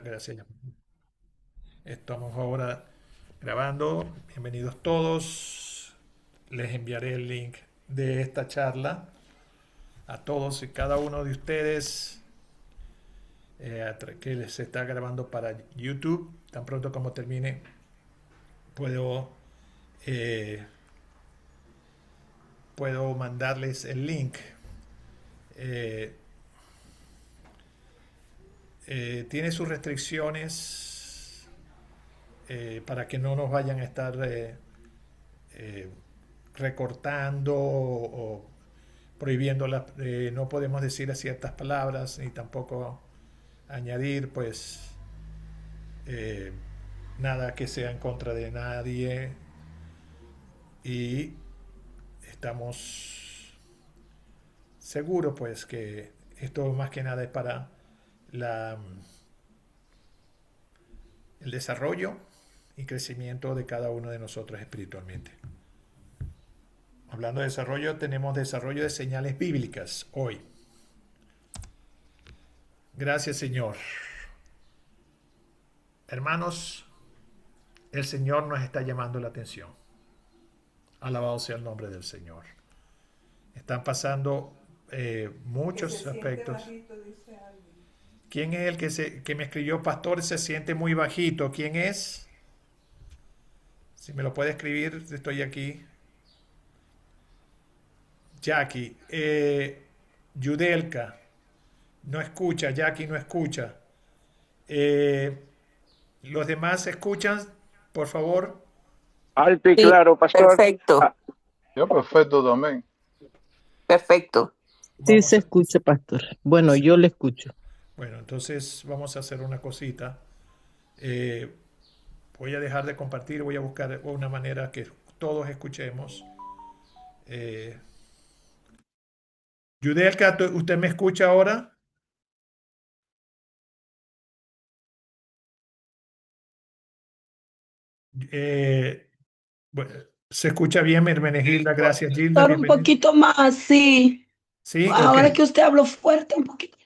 gracias. Estamos ahora grabando. Bienvenidos todos. Les enviaré el link de esta charla a todos y cada uno de ustedes que se está grabando para YouTube. Tan pronto como termine, puedo, eh, puedo mandarles el link. Eh, Tiene sus restricciones para que no nos vayan a estar eh, recortando o prohibiendo no podemos decir ciertas palabras ni tampoco añadir pues eh, nada que sea en contra de nadie y estamos seguros pues que esto más que nada es para la, el desarrollo y crecimiento de cada uno de nosotros espiritualmente. Hablando de desarrollo, tenemos desarrollo de señales bíblicas hoy. Gracias, Señor. Hermanos, el Señor nos está llamando la atención. Alabado sea el nombre del Señor. Están pasando Que se muchos siente aspectos. bajito, dice alguien. ¿Quién es el que me escribió, pastor, se siente muy bajito? ¿Quién es? Si me lo puede escribir, estoy aquí. Jackie. Yudelka. No escucha, Jackie no escucha. Eh, ¿Los demás escuchan, por favor? Alto y Sí, claro, pastor. perfecto, Ah, Yo perfecto también. perfecto. Sí se Vamos a, escucha, pastor. Bueno, sí. yo le escucho. Bueno, entonces vamos a hacer una cosita. Eh, Voy a dejar de compartir, voy a buscar una manera que todos escuchemos. Eh, Yudelka, ¿usted me escucha ahora? Eh, bueno, ¿se escucha bien, Hermenegilda? Gracias, Gilda, Pastor, un bienvenida. poquito más, sí. Sí, ok. Ahora que usted habló fuerte, un poquito.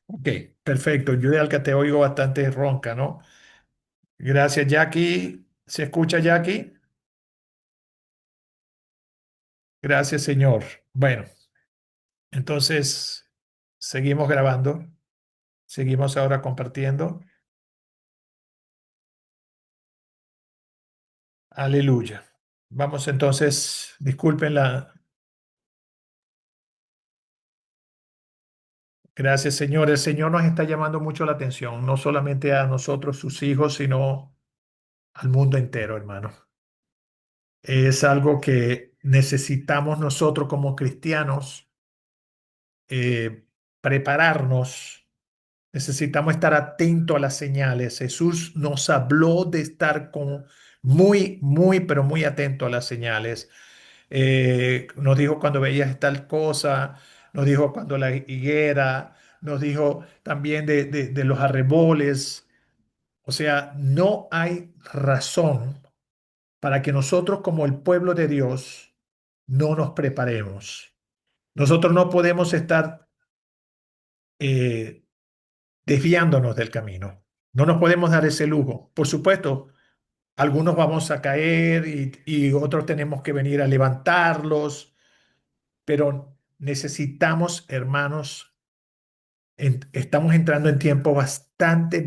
Ok, perfecto. Yudelka, te oigo bastante ronca, ¿no? Gracias, Jackie. ¿Se escucha, Jackie? Gracias, Señor. Bueno, entonces seguimos grabando, seguimos ahora compartiendo. Aleluya. Vamos entonces, disculpen la... Gracias, Señor. El Señor nos está llamando mucho la atención, no solamente a nosotros, sus hijos, sino al mundo entero, hermano. Es algo que necesitamos nosotros como cristianos prepararnos. Necesitamos estar atentos a las señales. Jesús nos habló de estar pero muy atento a las señales. Nos dijo cuando veías tal cosa, nos dijo cuando la higuera, nos dijo también de los arreboles. O sea, no hay razón para que nosotros como el pueblo de Dios no nos preparemos. Nosotros no podemos estar eh, desviándonos del camino. No nos podemos dar ese lujo. Por supuesto, algunos vamos a caer y otros tenemos que venir a levantarlos, pero necesitamos, hermanos, estamos entrando en tiempos bastante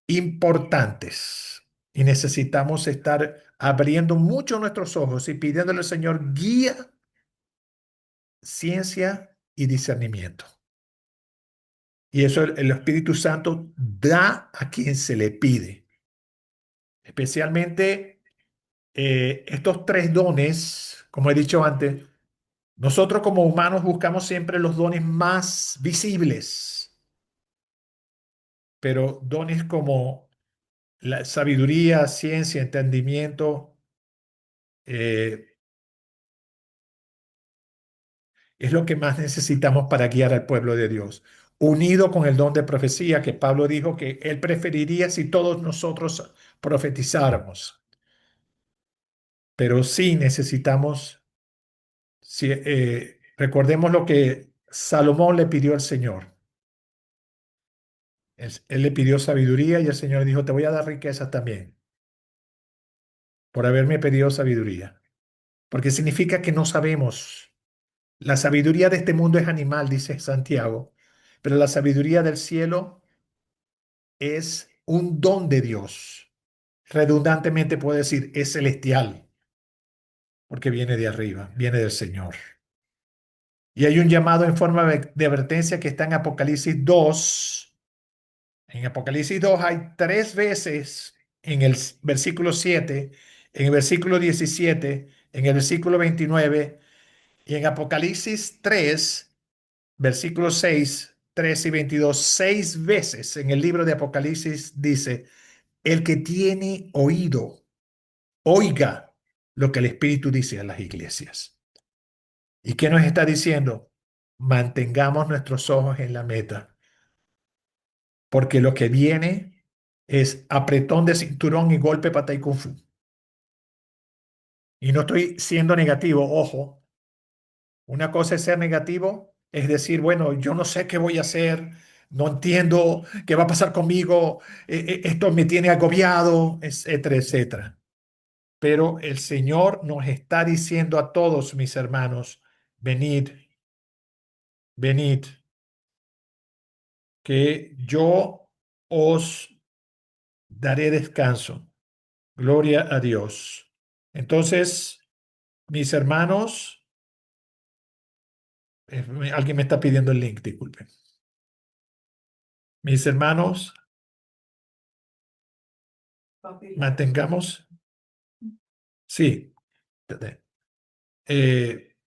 importantes y necesitamos estar abriendo mucho nuestros ojos y pidiéndole al Señor guía, ciencia y discernimiento. Y eso el Espíritu Santo da a quien se le pide. Especialmente estos tres dones, como he dicho antes, nosotros como humanos buscamos siempre los dones más visibles, pero dones como la sabiduría, ciencia, entendimiento, eh, es lo que más necesitamos para guiar al pueblo de Dios. Unido con el don de profecía que Pablo dijo que él preferiría si todos nosotros profetizáramos. Pero sí necesitamos, recordemos lo que Salomón le pidió al Señor. Él le pidió sabiduría y el Señor dijo, te voy a dar riquezas también por haberme pedido sabiduría. Porque significa que no sabemos. La sabiduría de este mundo es animal, dice Santiago, pero la sabiduría del cielo es un don de Dios. Redundantemente puedo decir, es celestial, porque viene de arriba, viene del Señor. Y hay un llamado en forma de advertencia que está en Apocalipsis 2. En Apocalipsis 2 hay 3 veces en el versículo 7, en el versículo 17, en el versículo 29 y en Apocalipsis 3, versículos 6, 13 y 22, 6 veces en el libro de Apocalipsis dice, el que tiene oído, oiga lo que el Espíritu dice a las iglesias. ¿Y qué nos está diciendo? Mantengamos nuestros ojos en la meta, porque lo que viene es apretón de cinturón y golpe, pata y kung fu. Y no estoy siendo negativo, ojo. Una cosa es ser negativo, es decir, bueno, yo no sé qué voy a hacer, no entiendo qué va a pasar conmigo, esto me tiene agobiado, etcétera, etcétera. Pero el Señor nos está diciendo a todos, mis hermanos, venid, venid, que yo os daré descanso. Gloria a Dios. Entonces, mis hermanos, alguien me está pidiendo el link, disculpen. Mis hermanos, mantengamos, sí,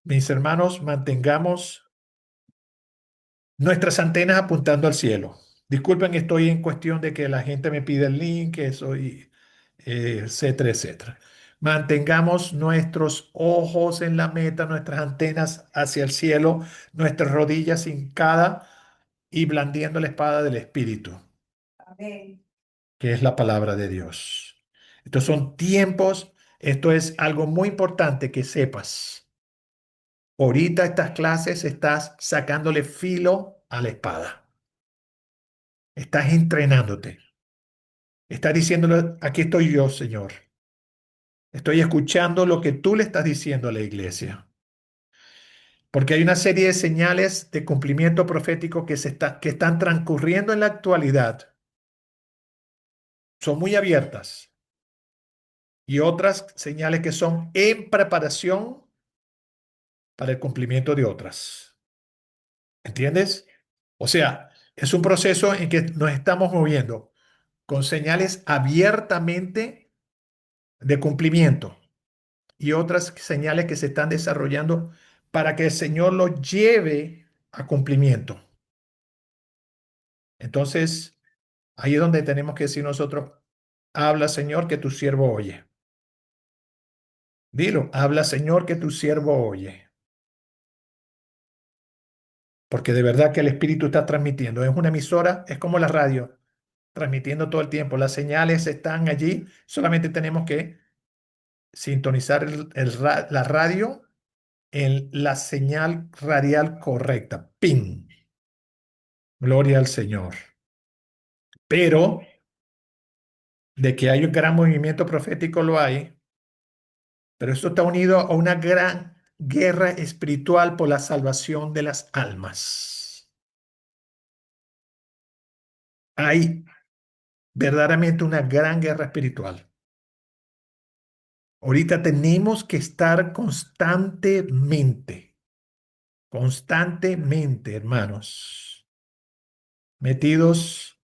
mis hermanos, mantengamos nuestras antenas apuntando al cielo. Disculpen, estoy en cuestión de que la gente me pide el link, eso y etcétera, etcétera. Mantengamos nuestros ojos en la meta, nuestras antenas hacia el cielo, nuestras rodillas hincadas y blandiendo la espada del Espíritu, Amén. que es la palabra de Dios. Estos son tiempos, esto es algo muy importante que sepas. Ahorita estas clases estás sacándole filo a la espada. Estás entrenándote. Estás diciéndole, aquí estoy yo, Señor. Estoy escuchando lo que tú le estás diciendo a la iglesia. Porque hay una serie de señales de cumplimiento profético que están transcurriendo en la actualidad. Son muy abiertas. Y otras señales que son en preparación para el cumplimiento de otras. ¿Entiendes? O sea, es un proceso en que nos estamos moviendo con señales abiertamente de cumplimiento y otras señales que se están desarrollando para que el Señor lo lleve a cumplimiento. Entonces, ahí es donde tenemos que decir nosotros, habla Señor que tu siervo oye. Dilo, habla Señor que tu siervo oye. Porque de verdad que el Espíritu está transmitiendo. Es una emisora, es como la radio, transmitiendo todo el tiempo. Las señales están allí, solamente tenemos que sintonizar la radio en la señal radial correcta. ¡Ping! Gloria al Señor. Pero de que hay un gran movimiento profético, lo hay, pero esto está unido a una gran guerra espiritual por la salvación de las almas. Hay verdaderamente una gran guerra espiritual. Ahorita tenemos que estar constantemente, hermanos, metidos.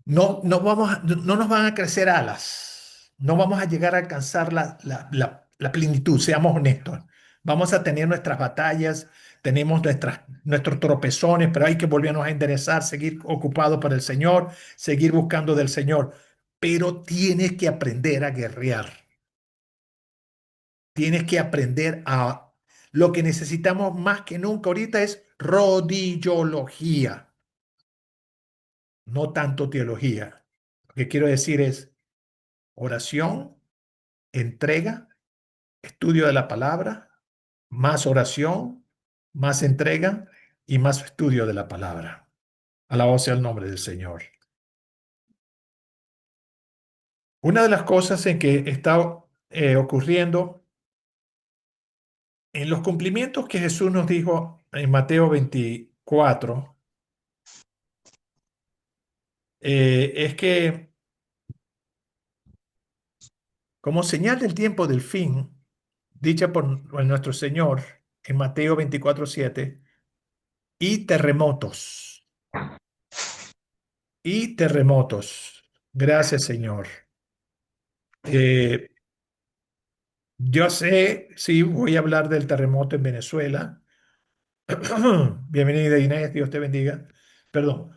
No nos van a crecer alas, no vamos a llegar a alcanzar la plenitud, seamos honestos. Vamos a tener nuestras batallas, tenemos nuestros tropezones, pero hay que volvernos a enderezar, seguir ocupados para el Señor, seguir buscando del Señor. Pero tienes que aprender a guerrear, tienes que aprender a... Lo que necesitamos más que nunca ahorita es rodillología, no tanto teología. Lo que quiero decir es oración, entrega, estudio de la palabra, más oración, más entrega y más estudio de la palabra. Alabado sea el nombre del Señor. Una de las cosas en que está ocurriendo en los cumplimientos que Jesús nos dijo en Mateo 24, es que como señal del tiempo del fin, dicha por nuestro Señor en Mateo 24:7, y terremotos, y terremotos. Gracias, Señor. Eh, yo sé, sí, voy a hablar del terremoto en Venezuela. Bienvenida, Inés, Dios te bendiga. Perdón.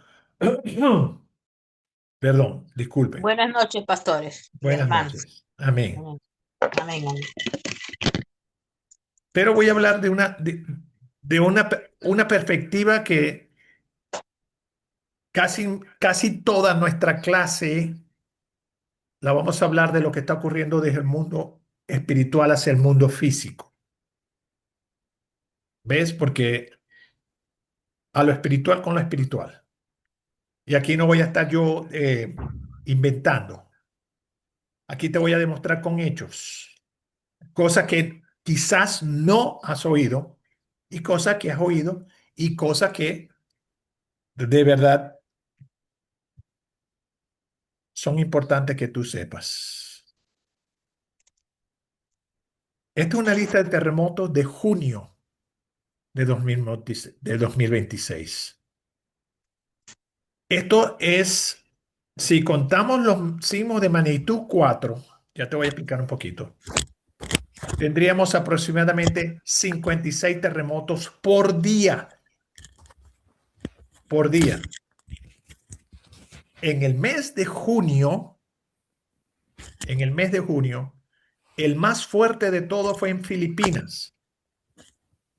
Perdón, disculpen. Buenas noches, pastores y Buenas hermanos. noches. Amén. Amén, amén, amén. Pero voy a hablar de una perspectiva que casi toda nuestra clase la vamos a hablar de lo que está ocurriendo desde el mundo espiritual hacia el mundo físico. ¿Ves? Porque a lo espiritual con lo espiritual. Y aquí no voy a estar yo inventando. Aquí te voy a demostrar con hechos. Cosas que quizás no has oído y cosas que has oído y cosas que de verdad son importantes que tú sepas. Esta es una lista de terremotos de junio de 2026. Esto es, si contamos los sismos de magnitud 4, ya te voy a explicar un poquito, tendríamos aproximadamente 56 terremotos por día. Por día. En el mes de junio, en el mes de junio, el más fuerte de todo fue en Filipinas,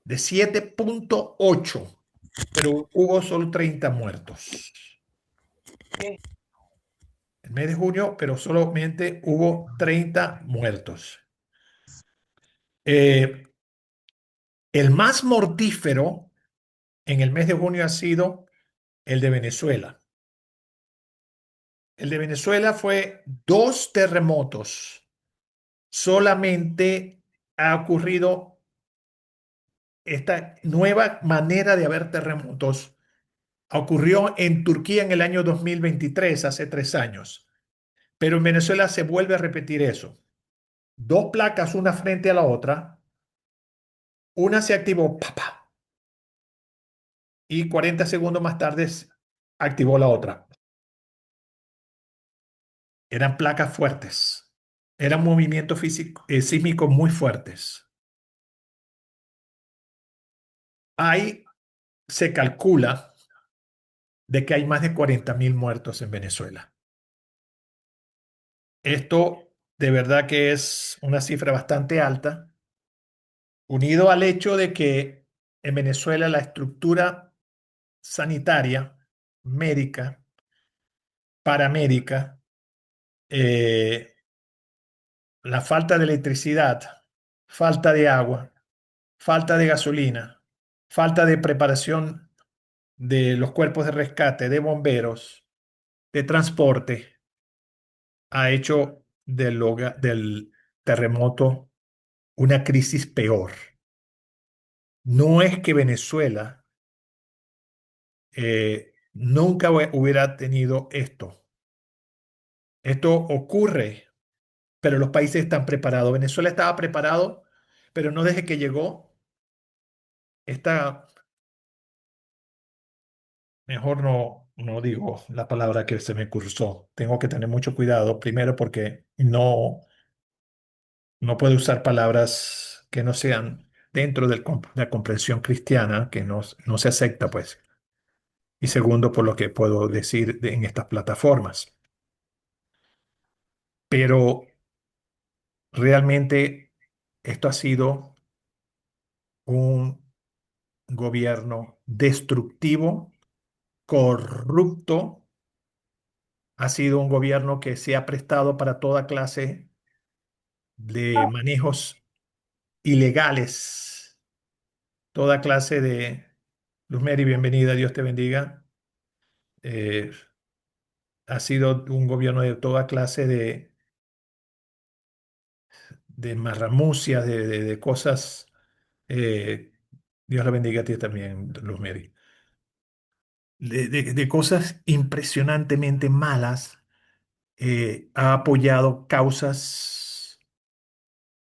de 7.8, pero hubo solo 30 muertos. El mes de junio, pero solamente hubo 30 muertos. El más mortífero en el mes de junio ha sido el de Venezuela. El de Venezuela fue 2 terremotos. Solamente ha ocurrido esta nueva manera de haber terremotos. Ocurrió en Turquía en el año 2023, hace 3 años. Pero en Venezuela se vuelve a repetir eso. 2 placas, una frente a la otra. Una se activó, ¡papa! Y 40 segundos más tarde activó la otra. Eran placas fuertes. Eran movimientos sísmicos muy fuertes. Ahí se calcula de que hay más de 40.000 muertos en Venezuela. Esto de verdad que es una cifra bastante alta, unido al hecho de que en Venezuela la estructura sanitaria, médica, paramédica, eh, la falta de electricidad, falta de agua, falta de gasolina, falta de preparación de los cuerpos de rescate, de bomberos, de transporte, ha hecho del terremoto una crisis peor. No es que Venezuela nunca hubiera tenido esto. Esto ocurre, pero los países están preparados. Venezuela estaba preparado, pero no desde que llegó. Esta, mejor no digo la palabra que se me cursó. Tengo que tener mucho cuidado, primero porque no puedo usar palabras que no sean dentro de la comprensión cristiana, que no se acepta, pues. Y segundo, por lo que puedo decir en estas plataformas. Pero realmente esto ha sido un gobierno destructivo, corrupto, ha sido un gobierno que se ha prestado para toda clase de manejos ilegales, toda clase de... Luz Mary, bienvenida, Dios te bendiga. eh, ha sido un gobierno de toda clase de marramucias, de cosas. eh, Dios la bendiga a ti también, Luz Mary. De cosas impresionantemente malas. Ha apoyado causas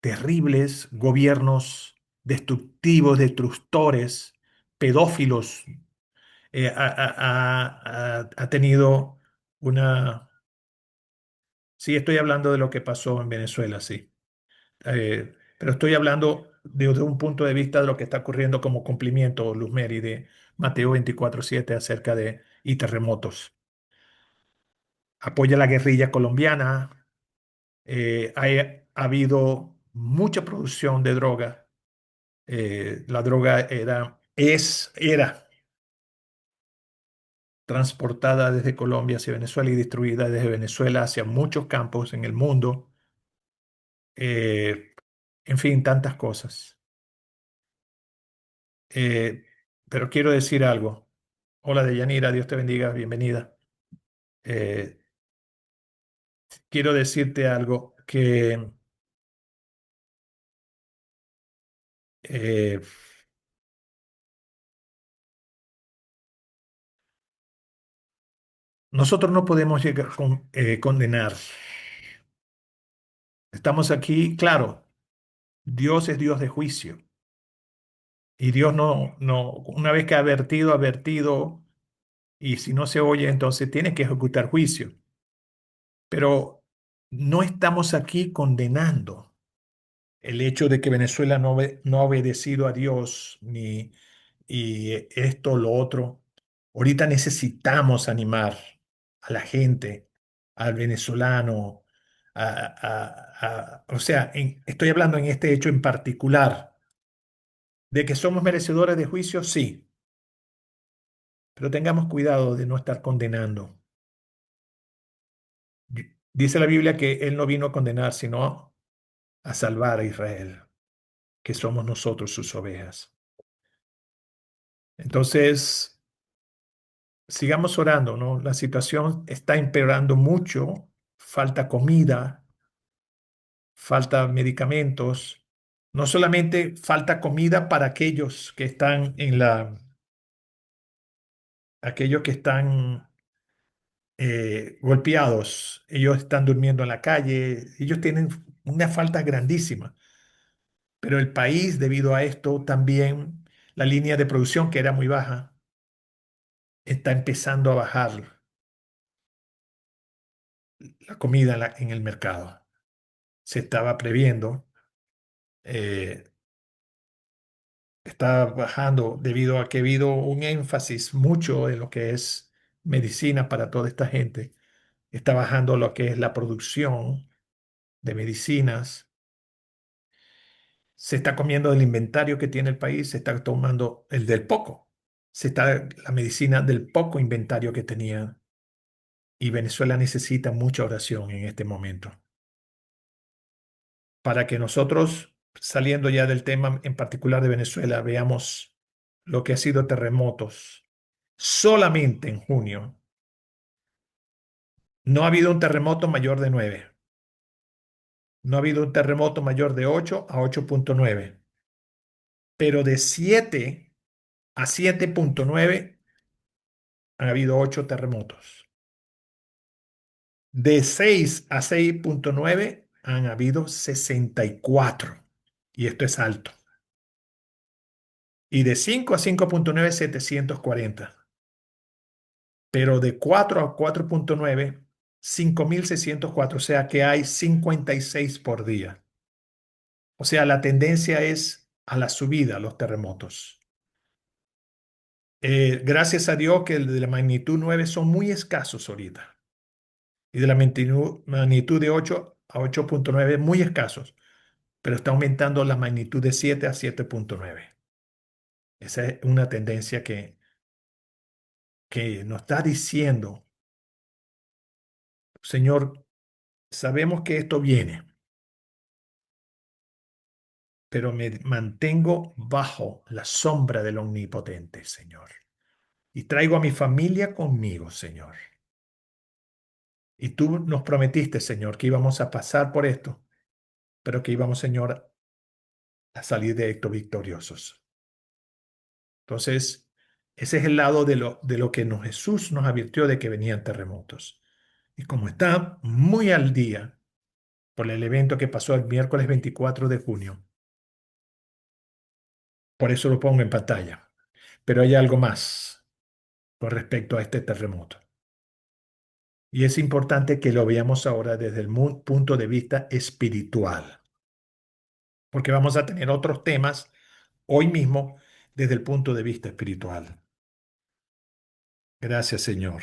terribles, gobiernos destructivos, destructores, pedófilos. Ha tenido una... Sí, estoy hablando de lo que pasó en Venezuela, sí. Pero estoy hablando desde un punto de vista de lo que está ocurriendo como cumplimiento, Luz Mary, de Mateo 24:7 acerca de y terremotos. Apoya la guerrilla colombiana. Ha habido mucha producción de droga. La droga era transportada desde Colombia hacia Venezuela y distribuida desde Venezuela hacia muchos campos en el mundo. Eh, en fin, tantas cosas. Eh, pero quiero decir algo. Hola, Deyanira, Dios te bendiga, bienvenida. Eh, Quiero decirte algo que eh, nosotros no podemos llegar condenar. Estamos aquí, claro, Dios es Dios de juicio. Y Dios una vez que ha advertido, advertido, y si no se oye, entonces tiene que ejecutar juicio. Pero no estamos aquí condenando el hecho de que Venezuela no ha obedecido a Dios, ni esto o lo otro. Ahorita necesitamos animar a la gente, al venezolano, o sea, estoy hablando en este hecho en particular, de que somos merecedores de juicio, sí, pero tengamos cuidado de no estar condenando. Dice la Biblia que Él no vino a condenar, sino a salvar a Israel, que somos nosotros sus ovejas. Entonces, sigamos orando, ¿no? La situación está empeorando mucho, falta comida, falta medicamentos, no solamente falta comida para aquellos que están aquellos que están golpeados, ellos están durmiendo en la calle, ellos tienen una falta grandísima, pero el país, debido a esto, también la línea de producción, que era muy baja, está empezando a bajar la comida en el mercado. Se estaba previendo, eh, está bajando debido a que ha habido un énfasis mucho en lo que es medicina para toda esta gente. Está bajando lo que es la producción de medicinas. Se está comiendo el inventario que tiene el país, se está tomando el del poco. La medicina del poco inventario que tenía. Y Venezuela necesita mucha oración en este momento. Para que nosotros, saliendo ya del tema en particular de Venezuela, veamos lo que ha sido terremotos. Solamente en junio no ha habido un terremoto mayor de 9. No ha habido un terremoto mayor de 8 a 8,9. Pero de 7 a 7,9 han habido 8 terremotos. De 6 a 6,9 han habido 64. Y esto es alto. Y de 5 a 5,9, 740. Pero de 4 a 4,9, 5,604. O sea que hay 56 por día. O sea, la tendencia es a la subida, a los terremotos. Gracias a Dios que el de la magnitud 9 son muy escasos ahorita. Y de la magnitud de 8 a 8,9 muy escasos. Pero está aumentando la magnitud de 7 a 7,9. Esa es una tendencia que nos está diciendo, Señor, sabemos que esto viene, pero me mantengo bajo la sombra del Omnipotente, Señor. y traigo a mi familia conmigo, Señor. Y tú nos prometiste, Señor, que íbamos a pasar por esto, pero que íbamos, Señor, a salir de esto victoriosos. Entonces, ese es el lado de lo que Jesús nos advirtió de que venían terremotos. Y como está muy al día por el evento que pasó el miércoles 24 de junio, por eso lo pongo en pantalla. Pero hay algo más con respecto a este terremoto. Y es importante que lo veamos ahora desde el punto de vista espiritual, porque vamos a tener otros temas hoy mismo desde el punto de vista espiritual. Gracias, Señor.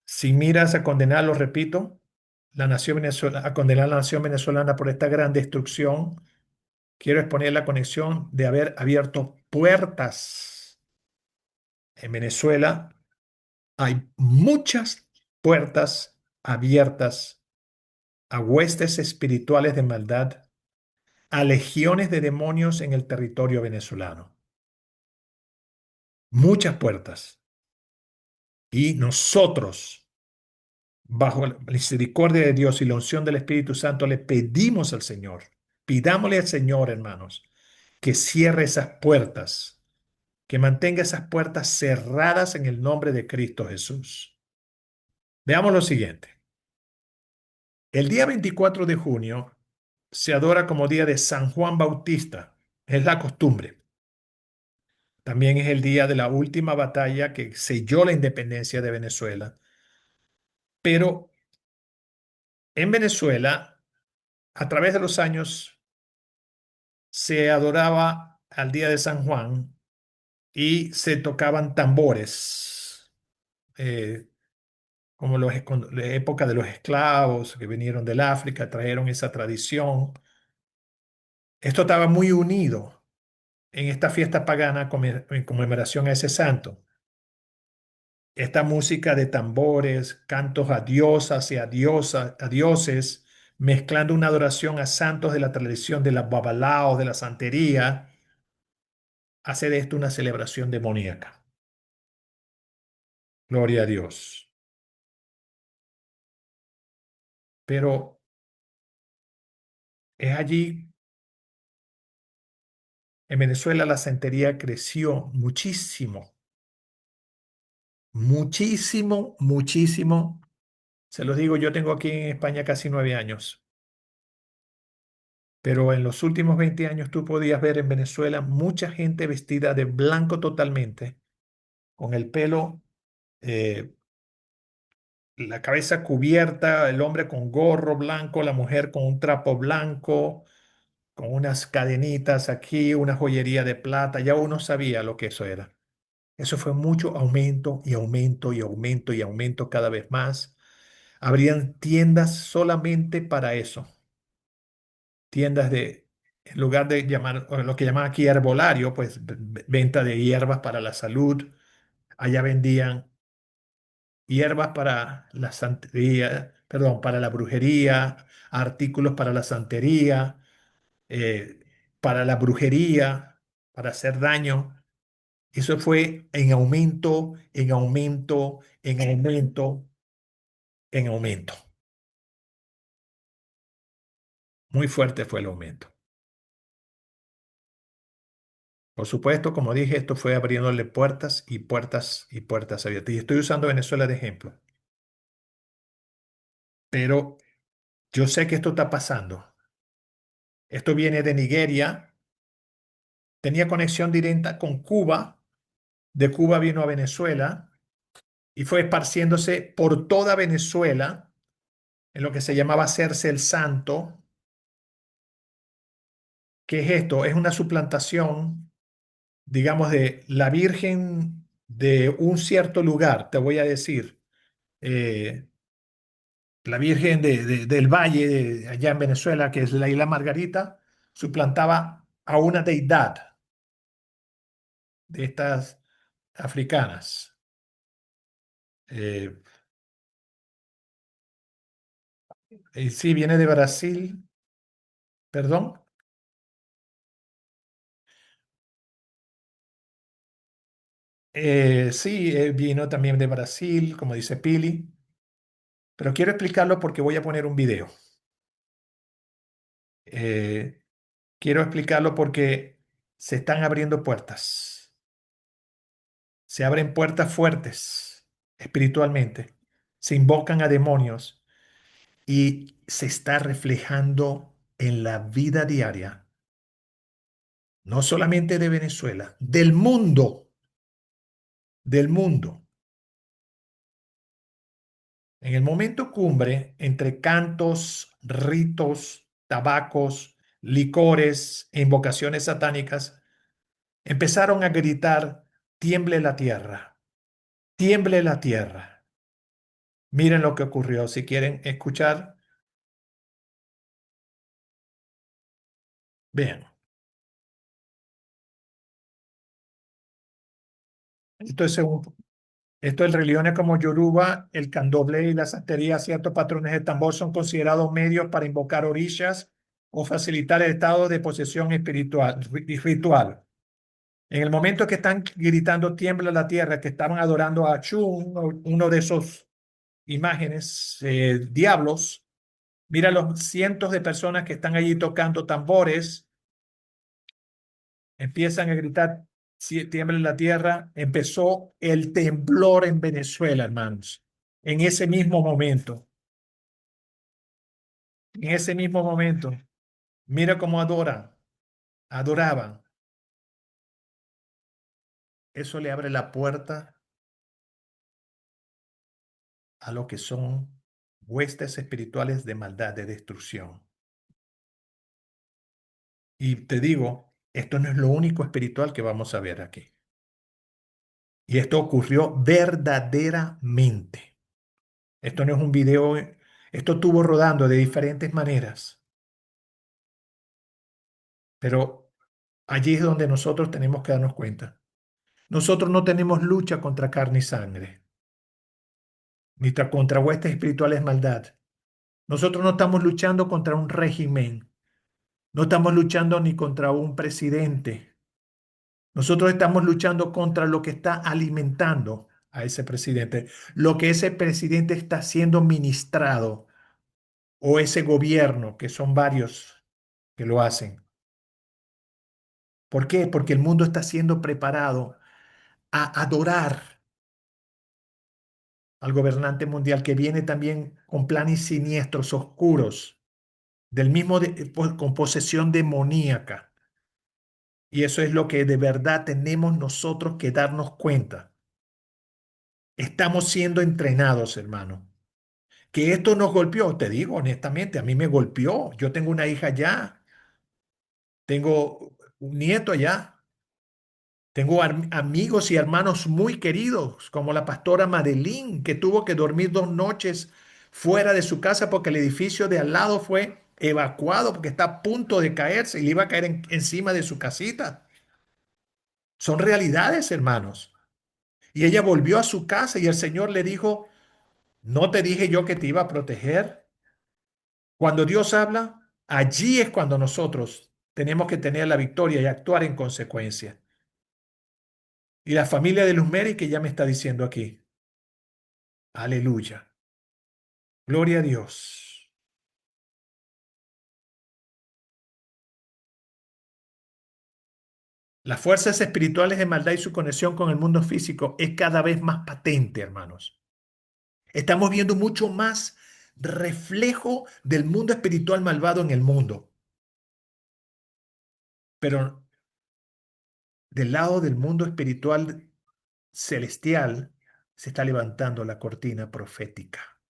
Si miras a condenar, lo repito, la nación venezolana, a condenar a la nación venezolana por esta gran destrucción, quiero exponer la conexión de haber abierto puertas en Venezuela. Hay muchas puertas abiertas a huestes espirituales de maldad, a legiones de demonios en el territorio venezolano. Muchas puertas. Y nosotros, bajo la misericordia de Dios y la unción del Espíritu Santo, le pedimos al Señor, pidámosle al Señor, hermanos, que cierre esas puertas, que mantenga esas puertas cerradas en el nombre de Cristo Jesús. Veamos lo siguiente. El día 24 de junio se adora como día de San Juan Bautista. Es la costumbre. También es el día de la última batalla que selló la independencia de Venezuela. Pero en Venezuela, a través de los años, se adoraba al día de San Juan y se tocaban tambores, eh, como la época de los esclavos que vinieron del África, trajeron esa tradición. Esto estaba muy unido en esta fiesta pagana en conmemoración a ese santo. Esta música de tambores, cantos a diosas y a dioses, mezclando una adoración a santos de la tradición de la babalao, de la santería, hace de esto una celebración demoníaca. Gloria a Dios. Pero es allí, en Venezuela, la santería creció muchísimo, muchísimo, muchísimo. Se los digo, yo tengo aquí en España casi 9 años. Pero en los últimos 20 años tú podías ver en Venezuela mucha gente vestida de blanco totalmente, con el pelo, eh, la cabeza cubierta, el hombre con gorro blanco, la mujer con un trapo blanco, con unas cadenitas aquí, una joyería de plata. Ya uno sabía lo que eso era. Eso fue mucho aumento y aumento y aumento y aumento cada vez más. Habrían tiendas solamente para eso. Tiendas en lugar de llamar, o lo que llaman aquí herbolario, pues venta de hierbas para la salud. Allá vendían hierbas para la santería, perdón, para la brujería, artículos para la santería, eh, para la brujería, para hacer daño. Eso fue en aumento, en aumento, en aumento, en aumento. Muy fuerte fue el aumento. Por supuesto, como dije, esto fue abriéndole puertas y puertas y puertas abiertas. Y estoy usando Venezuela de ejemplo. Pero yo sé que esto está pasando. Esto viene de Nigeria. Tenía conexión directa con Cuba. De Cuba vino a Venezuela y fue esparciéndose por toda Venezuela en lo que se llamaba hacerse el santo. ¿Qué es esto? Es una suplantación, digamos, de la Virgen de un cierto lugar, te voy a decir. La Virgen del Valle, allá en Venezuela, que es la isla Margarita, suplantaba a una deidad de estas africanas. Eh, y sí, viene de Brasil, perdón. Sí, vino también de Brasil, como dice Pili, pero quiero explicarlo porque voy a poner un video. Eh, Quiero explicarlo porque se están abriendo puertas. Se abren puertas fuertes espiritualmente. Se invocan a demonios y se está reflejando en la vida diaria, no solamente de Venezuela, del mundo, del mundo. En el momento cumbre, entre cantos, ritos, tabacos, licores e invocaciones satánicas, empezaron a gritar, tiemble la tierra, tiemble la tierra. Miren lo que ocurrió. Si quieren escuchar, vean. Esto es, esto en religiones como Yoruba, el candomblé y la santería, ciertos patrones de tambor son considerados medios para invocar orillas o facilitar el estado de posesión espiritual y ritual. En el momento que están gritando tiembla la tierra, que estaban adorando a Chun, uno de esos imágenes, diablos, mira los cientos de personas que están allí tocando tambores, empiezan a gritar tiembla la tierra. Empezó el temblor en Venezuela, hermanos. En ese mismo momento, en ese mismo momento, mira cómo adoraban. Eso le abre la puerta a lo que son huestes espirituales de maldad, de destrucción. Y te digo, esto no es lo único espiritual que vamos a ver aquí. Y esto ocurrió verdaderamente. Esto no es un video, esto estuvo rodando de diferentes maneras. Pero allí es donde nosotros tenemos que darnos cuenta. Nosotros no tenemos lucha contra carne y sangre, ni contra huestes espirituales de maldad. Nosotros no estamos luchando contra un régimen, no estamos luchando ni contra un presidente. Nosotros estamos luchando contra lo que está alimentando a ese presidente, lo que ese presidente está siendo ministrado o ese gobierno, que son varios que lo hacen. ¿Por qué? Porque el mundo está siendo preparado a adorar al gobernante mundial que viene también con planes siniestros, oscuros, del mismo con posesión demoníaca. Y eso es lo que de verdad tenemos nosotros que darnos cuenta. Estamos siendo entrenados, hermano. Que esto nos golpeó, te digo honestamente, a mí me golpeó. Yo tengo una hija allá, tengo un nieto allá, tengo amigos y hermanos muy queridos, como la pastora Madeline, que tuvo que dormir 2 noches fuera de su casa porque el edificio de al lado fue evacuado porque está a punto de caerse y le iba a caer encima de su casita. Son realidades, hermanos. Y ella volvió a su casa y el Señor le dijo, ¿no te dije yo que te iba a proteger? Cuando Dios habla, allí es cuando nosotros tenemos que tener la victoria y actuar en consecuencia. Y la familia de Luz Mary que ya me está diciendo aquí, aleluya, gloria a Dios. Las fuerzas espirituales de maldad y su conexión con el mundo físico es cada vez más patente, hermanos. Estamos viendo mucho más reflejo del mundo espiritual malvado en el mundo. Pero del lado del mundo espiritual celestial se está levantando la cortina profética.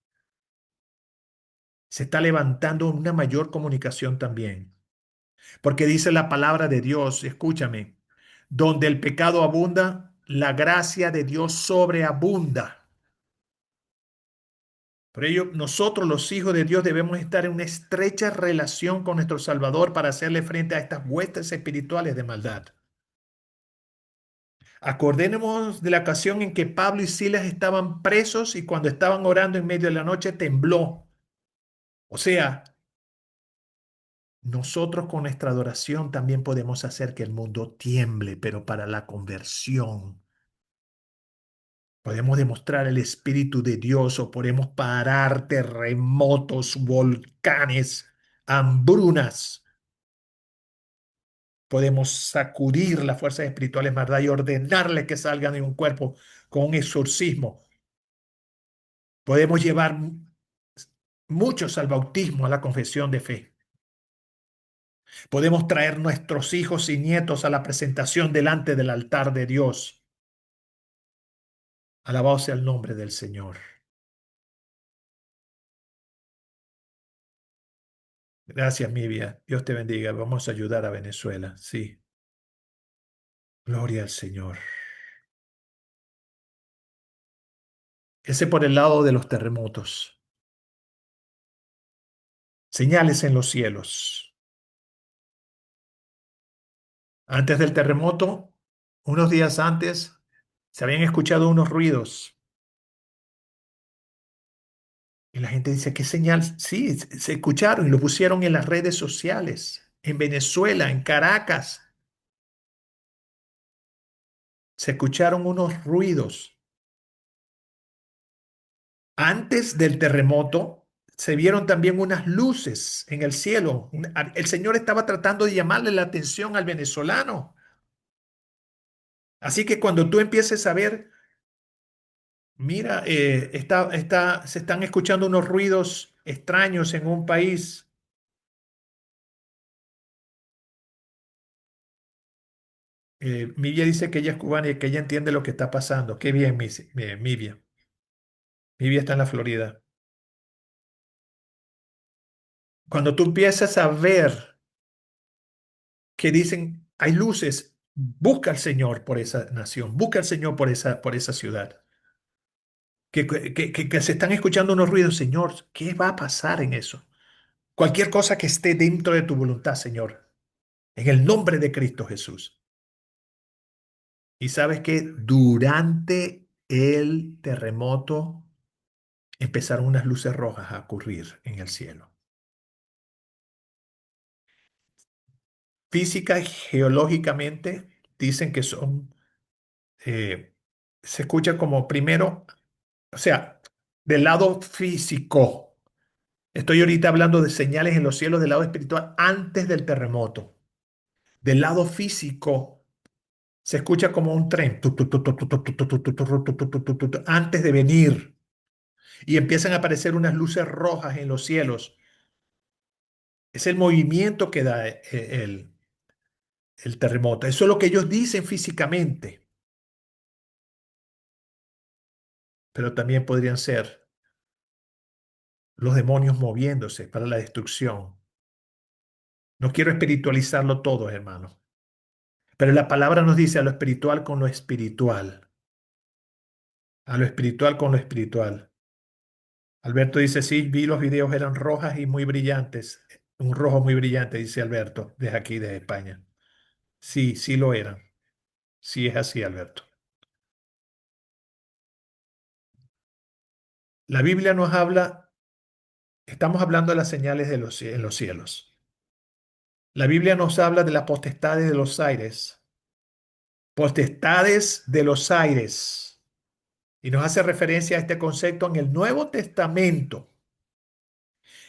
Se está levantando una mayor comunicación también. Porque dice la palabra de Dios, escúchame, donde el pecado abunda, la gracia de Dios sobreabunda. Por ello, nosotros los hijos de Dios debemos estar en una estrecha relación con nuestro Salvador para hacerle frente a estas huestes espirituales de maldad. Acordémonos de la ocasión en que Pablo y Silas estaban presos y cuando estaban orando en medio de la noche tembló. O sea, nosotros con nuestra adoración también podemos hacer que el mundo tiemble, pero para la conversión. Podemos demostrar el Espíritu de Dios o podemos parar terremotos, volcanes, hambrunas. Podemos sacudir las fuerzas espirituales maldad y ordenarles que salgan de un cuerpo con un exorcismo. Podemos llevar muchos al bautismo, a la confesión de fe. Podemos traer nuestros hijos y nietos a la presentación delante del altar de Dios. Alabado sea el nombre del Señor. Gracias, Mivia. Dios te bendiga. Vamos a ayudar a Venezuela. Sí. Gloria al Señor. Ese por el lado de los terremotos. Señales en los cielos. Antes del terremoto, unos días antes, se habían escuchado unos ruidos. Y la gente dice, ¿qué señal? Sí, se escucharon y lo pusieron en las redes sociales. En Venezuela, en Caracas, se escucharon unos ruidos. Antes del terremoto, se vieron también unas luces en el cielo. El Señor estaba tratando de llamarle la atención al venezolano. Así que cuando tú empieces a ver, mira, se están escuchando unos ruidos extraños en un país. Mivia dice que ella es cubana y que ella entiende lo que está pasando. Qué bien, Mivia. Mivia está en la Florida. Cuando tú empiezas a ver que dicen, hay luces, busca al Señor por esa nación, busca al Señor por esa ciudad. Que se están escuchando unos ruidos, Señor, ¿qué va a pasar en eso? Cualquier cosa que esté dentro de tu voluntad, Señor, en el nombre de Cristo Jesús. Y sabes que durante el terremoto empezaron unas luces rojas a ocurrir en el cielo. Física y geológicamente dicen que son, se escucha como primero, o sea, del lado físico. Estoy ahorita hablando de señales en los cielos del lado espiritual antes del terremoto. Del lado físico se escucha como un tren antes de venir y empiezan a aparecer unas luces rojas en los cielos. Es el movimiento que da el terremoto. Eso es lo que ellos dicen físicamente, pero también podrían ser los demonios moviéndose para la destrucción. No quiero espiritualizarlo todo, hermano, pero la palabra nos dice a lo espiritual con lo espiritual. A lo espiritual con lo espiritual. Alberto dice, sí, vi los videos, eran rojas y muy brillantes. Un rojo muy brillante, dice Alberto, desde aquí, de España. Sí, sí lo eran. Sí es así, Alberto. La Biblia nos habla, estamos hablando de las señales de en los cielos. La Biblia nos habla de las potestades de los aires. Potestades de los aires. Y nos hace referencia a este concepto en el Nuevo Testamento,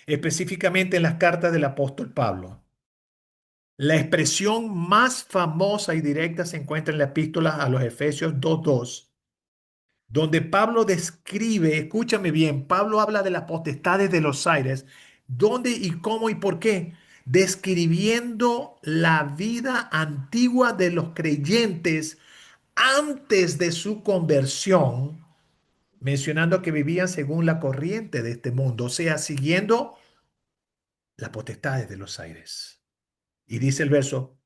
específicamente en las cartas del apóstol Pablo. La expresión más famosa y directa se encuentra en la epístola a los Efesios 2:2, donde Pablo describe, escúchame bien, Pablo habla de las potestades de los aires, dónde y cómo y por qué, describiendo la vida antigua de los creyentes antes de su conversión, mencionando que vivían según la corriente de este mundo, o sea, siguiendo las potestades de los aires. Y dice el verso,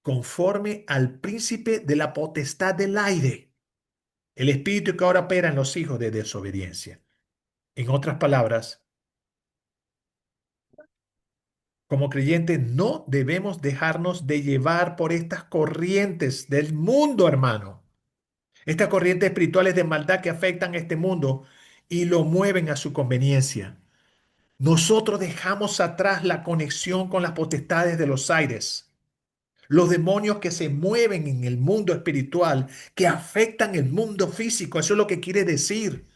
conforme al príncipe de la potestad del aire, el espíritu que ahora opera en los hijos de desobediencia. En otras palabras, como creyentes no debemos dejarnos de llevar por estas corrientes del mundo, hermano. Estas corrientes espirituales de maldad que afectan a este mundo y lo mueven a su conveniencia. Nosotros dejamos atrás la conexión con las potestades de los aires. los demonios que se mueven en el mundo espiritual, que afectan el mundo físico. Eso es lo que quiere decir.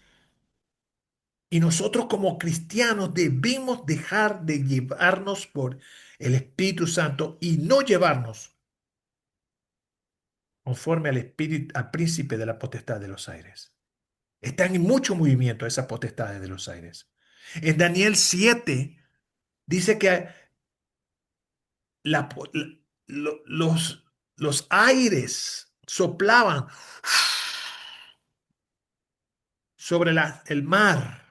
Y nosotros como cristianos debemos dejar de llevarnos por el Espíritu Santo y no llevarnos conforme al espíritu, al príncipe de la potestad de los aires. Están en mucho movimiento esas potestades de los aires. En Daniel 7 dice que la, los aires soplaban sobre el mar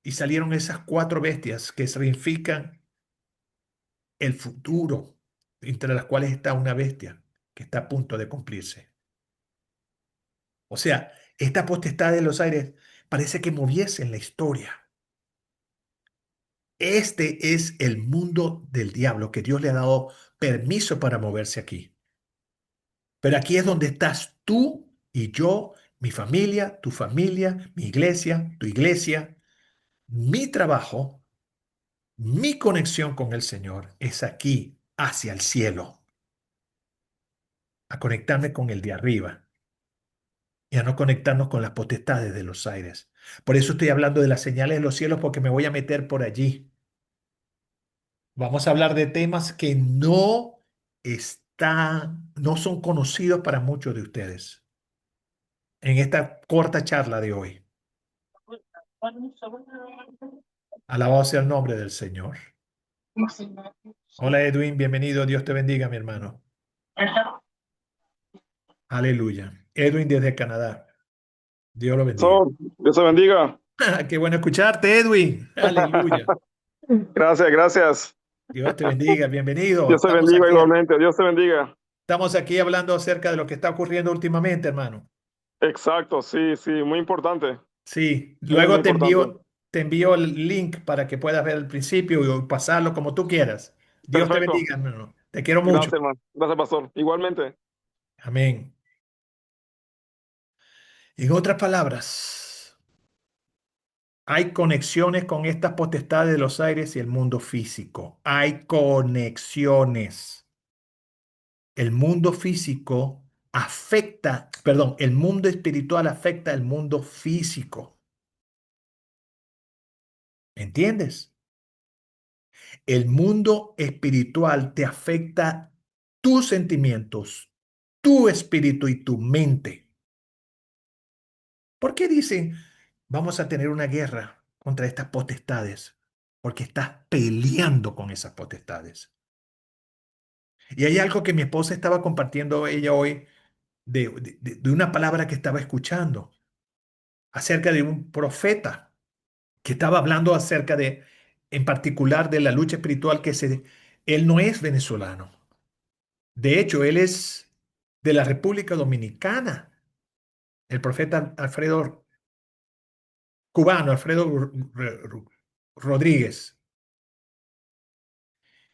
y salieron esas cuatro bestias que significan el futuro, entre las cuales está una bestia que está a punto de cumplirse. O sea, esta potestad de los aires parece que moviese en la historia. Este es el mundo del diablo que Dios le ha dado permiso para moverse aquí. Pero aquí es donde estás tú y yo, mi familia, mi iglesia, tu iglesia, mi trabajo, mi conexión con el Señor es aquí, hacia el cielo, a conectarme con el de arriba y a no conectarnos con las potestades de los aires. Por eso estoy hablando de las señales de los cielos, porque me voy a meter por allí. Vamos a hablar de temas que no son conocidos para muchos de ustedes en esta corta charla de hoy. Alabado sea el nombre del Señor. Hola Edwin, bienvenido. Dios te bendiga, mi hermano. Aleluya. Edwin desde Canadá. Dios lo bendiga. Dios te bendiga. Qué bueno escucharte, Edwin. Aleluya. Gracias, gracias. Dios te bendiga. Bienvenido. Dios te bendiga igualmente. Dios te bendiga. Estamos aquí hablando acerca de lo que está ocurriendo últimamente, hermano. Exacto, sí, sí, muy importante. Sí, Muy, muy luego importante. te envío el link para que puedas ver el principio y pasarlo como tú quieras. Dios te Perfecto. bendiga, hermano. Te quiero mucho. Gracias, hermano. Gracias, pastor. Igualmente. Amén. En otras palabras, hay conexiones con estas potestades de los aires y el mundo físico. Hay conexiones. El mundo físico afecta, perdón, el mundo espiritual afecta al mundo físico. ¿Entiendes? El mundo espiritual te afecta tus sentimientos, tu espíritu y tu mente. ¿Por qué dicen vamos a tener una guerra contra estas potestades? Porque estás peleando con esas potestades. Y hay algo que mi esposa estaba compartiendo ella hoy de una palabra que estaba escuchando acerca de un profeta que estaba hablando acerca de, en particular, de la lucha espiritual él no es venezolano. De hecho, él es de la República Dominicana, el profeta Alfredo, cubano, Alfredo Rodríguez.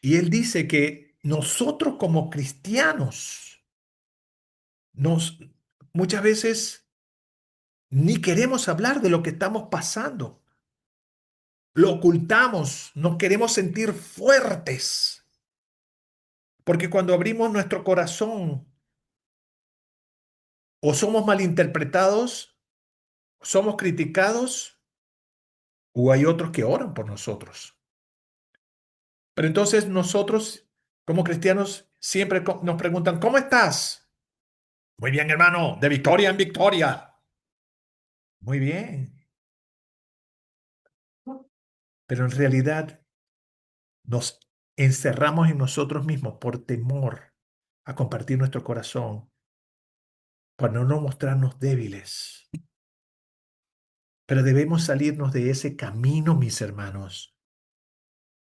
Y él dice que nosotros como cristianos nos muchas veces ni queremos hablar de lo que estamos pasando. Lo ocultamos, nos queremos sentir fuertes. Porque cuando abrimos nuestro corazón o somos malinterpretados, somos criticados, o hay otros que oran por nosotros. Pero entonces nosotros, como cristianos, siempre nos preguntan, ¿cómo estás? Muy bien, hermano, de victoria en victoria. Muy bien. Pero en realidad nos encerramos en nosotros mismos por temor a compartir nuestro corazón, para no mostrarnos débiles. Pero debemos salirnos de ese camino, mis hermanos.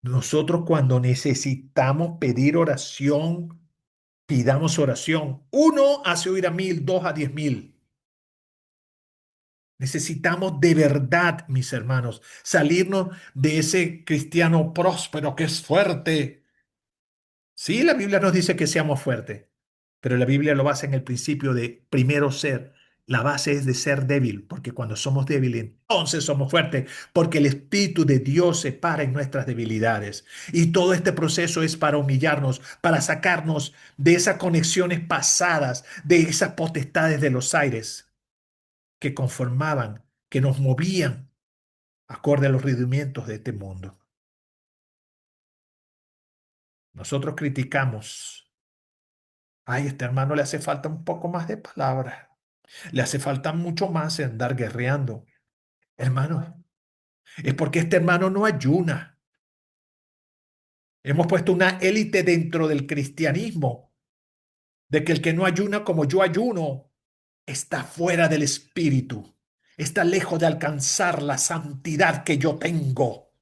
Nosotros cuando necesitamos pedir oración, pidamos oración. Uno hace oír a 1000, dos a 10,000. Necesitamos de verdad, mis hermanos, salirnos de ese cristiano próspero que es fuerte. Sí, la Biblia nos dice que seamos fuertes, pero la Biblia lo basa en el principio de primero ser La base es de ser débil, porque cuando somos débiles, entonces somos fuertes, porque el Espíritu de Dios se para en nuestras debilidades. Y todo este proceso es para humillarnos, para sacarnos de esas conexiones pasadas, de esas potestades de los aires que conformaban, que nos movían acorde a los rudimentos de este mundo. Nosotros criticamos. Ay, este hermano le hace falta un poco más de palabras. Le hace falta mucho más en andar guerreando. Hermano, es porque este hermano no ayuna. Hemos puesto una élite dentro del cristianismo, de que el que no ayuna como yo ayuno está fuera del espíritu, está lejos de alcanzar la santidad que yo tengo.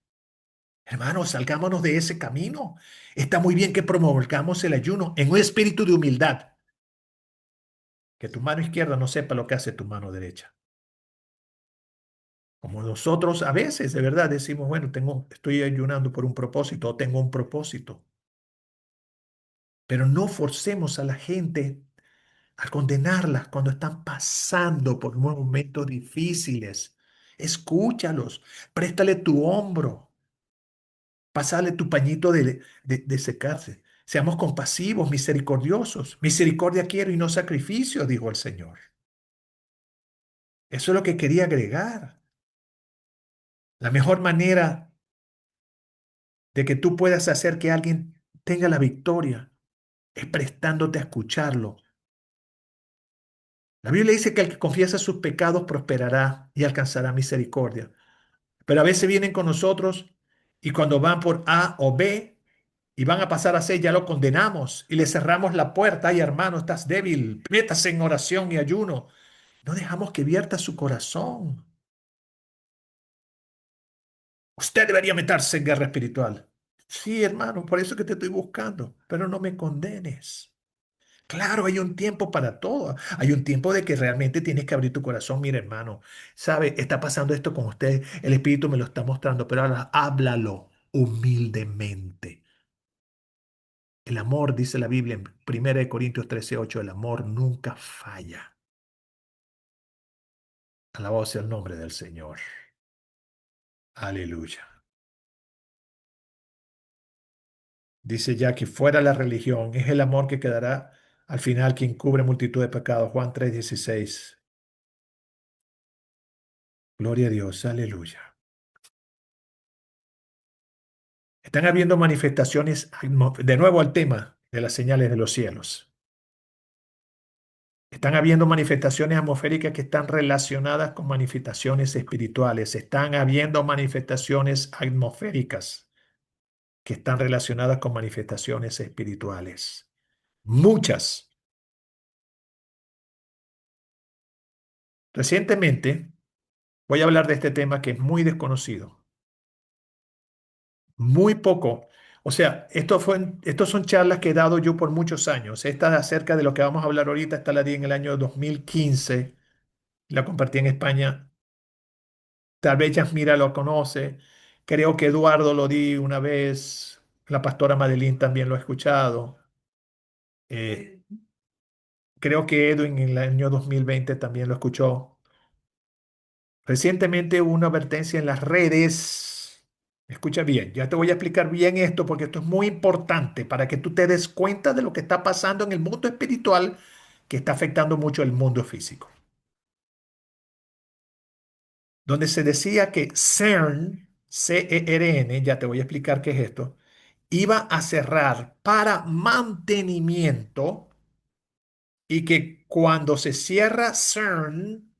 Hermanos, salgámonos de ese camino. Está muy bien que promovamos el ayuno en un espíritu de humildad. Que tu mano izquierda no sepa lo que hace tu mano derecha. Como nosotros a veces de verdad decimos, bueno, estoy ayunando por un propósito o tengo un propósito. Pero no forcemos a la gente a condenarlas cuando están pasando por momentos difíciles. Escúchalos, préstale tu hombro, pásale tu pañito de secarse. Seamos compasivos, misericordiosos. Misericordia quiero y no sacrificio, dijo el Señor. Eso es lo que quería agregar. La mejor manera de que tú puedas hacer que alguien tenga la victoria es prestándote a escucharlo. La Biblia dice que el que confiesa sus pecados prosperará y alcanzará misericordia. Pero a veces vienen con nosotros y cuando van por A o B y van a pasar a C, ya lo condenamos y le cerramos la puerta. Ay, hermano, estás débil. Métase en oración y ayuno. No dejamos que vierta su corazón. Usted debería meterse en guerra espiritual. Sí, hermano, por eso que te estoy buscando, pero no me condenes. Claro, hay un tiempo para todo. Hay un tiempo de que realmente tienes que abrir tu corazón. Mira, hermano, sabe, está pasando esto con usted. El Espíritu me lo está mostrando, pero ahora háblalo humildemente. El amor, dice la Biblia en 1 Corintios 13:8, el amor nunca falla. Alabado sea el nombre del Señor. Aleluya. Dice ya que fuera la religión, es el amor que quedará al final quien cubre multitud de pecados. Juan 3:16. Gloria a Dios, aleluya. Están habiendo manifestaciones, de nuevo al tema de las señales de los cielos. Están habiendo manifestaciones atmosféricas que están relacionadas con manifestaciones espirituales. Están habiendo manifestaciones atmosféricas que están relacionadas con manifestaciones espirituales. Muchas. Recientemente voy a hablar de este tema que es muy desconocido. Muy poco. O sea, estos son charlas que he dado yo por muchos años. Esta acerca de lo que vamos a hablar ahorita, esta la di en el año 2015. La compartí en España. Tal vez Yasmira lo conoce. Creo que Eduardo lo di una vez. La pastora Madeline también lo ha escuchado. Eh, Creo que Edwin en el año 2020 también lo escuchó. Recientemente hubo una advertencia en las redes. Escucha bien, ya te voy a explicar bien esto porque esto es muy importante para que tú te des cuenta de lo que está pasando en el mundo espiritual que está afectando mucho el mundo físico. Donde se decía que CERN, CERN, ya te voy a explicar qué es esto, iba a cerrar para mantenimiento y que cuando se cierra CERN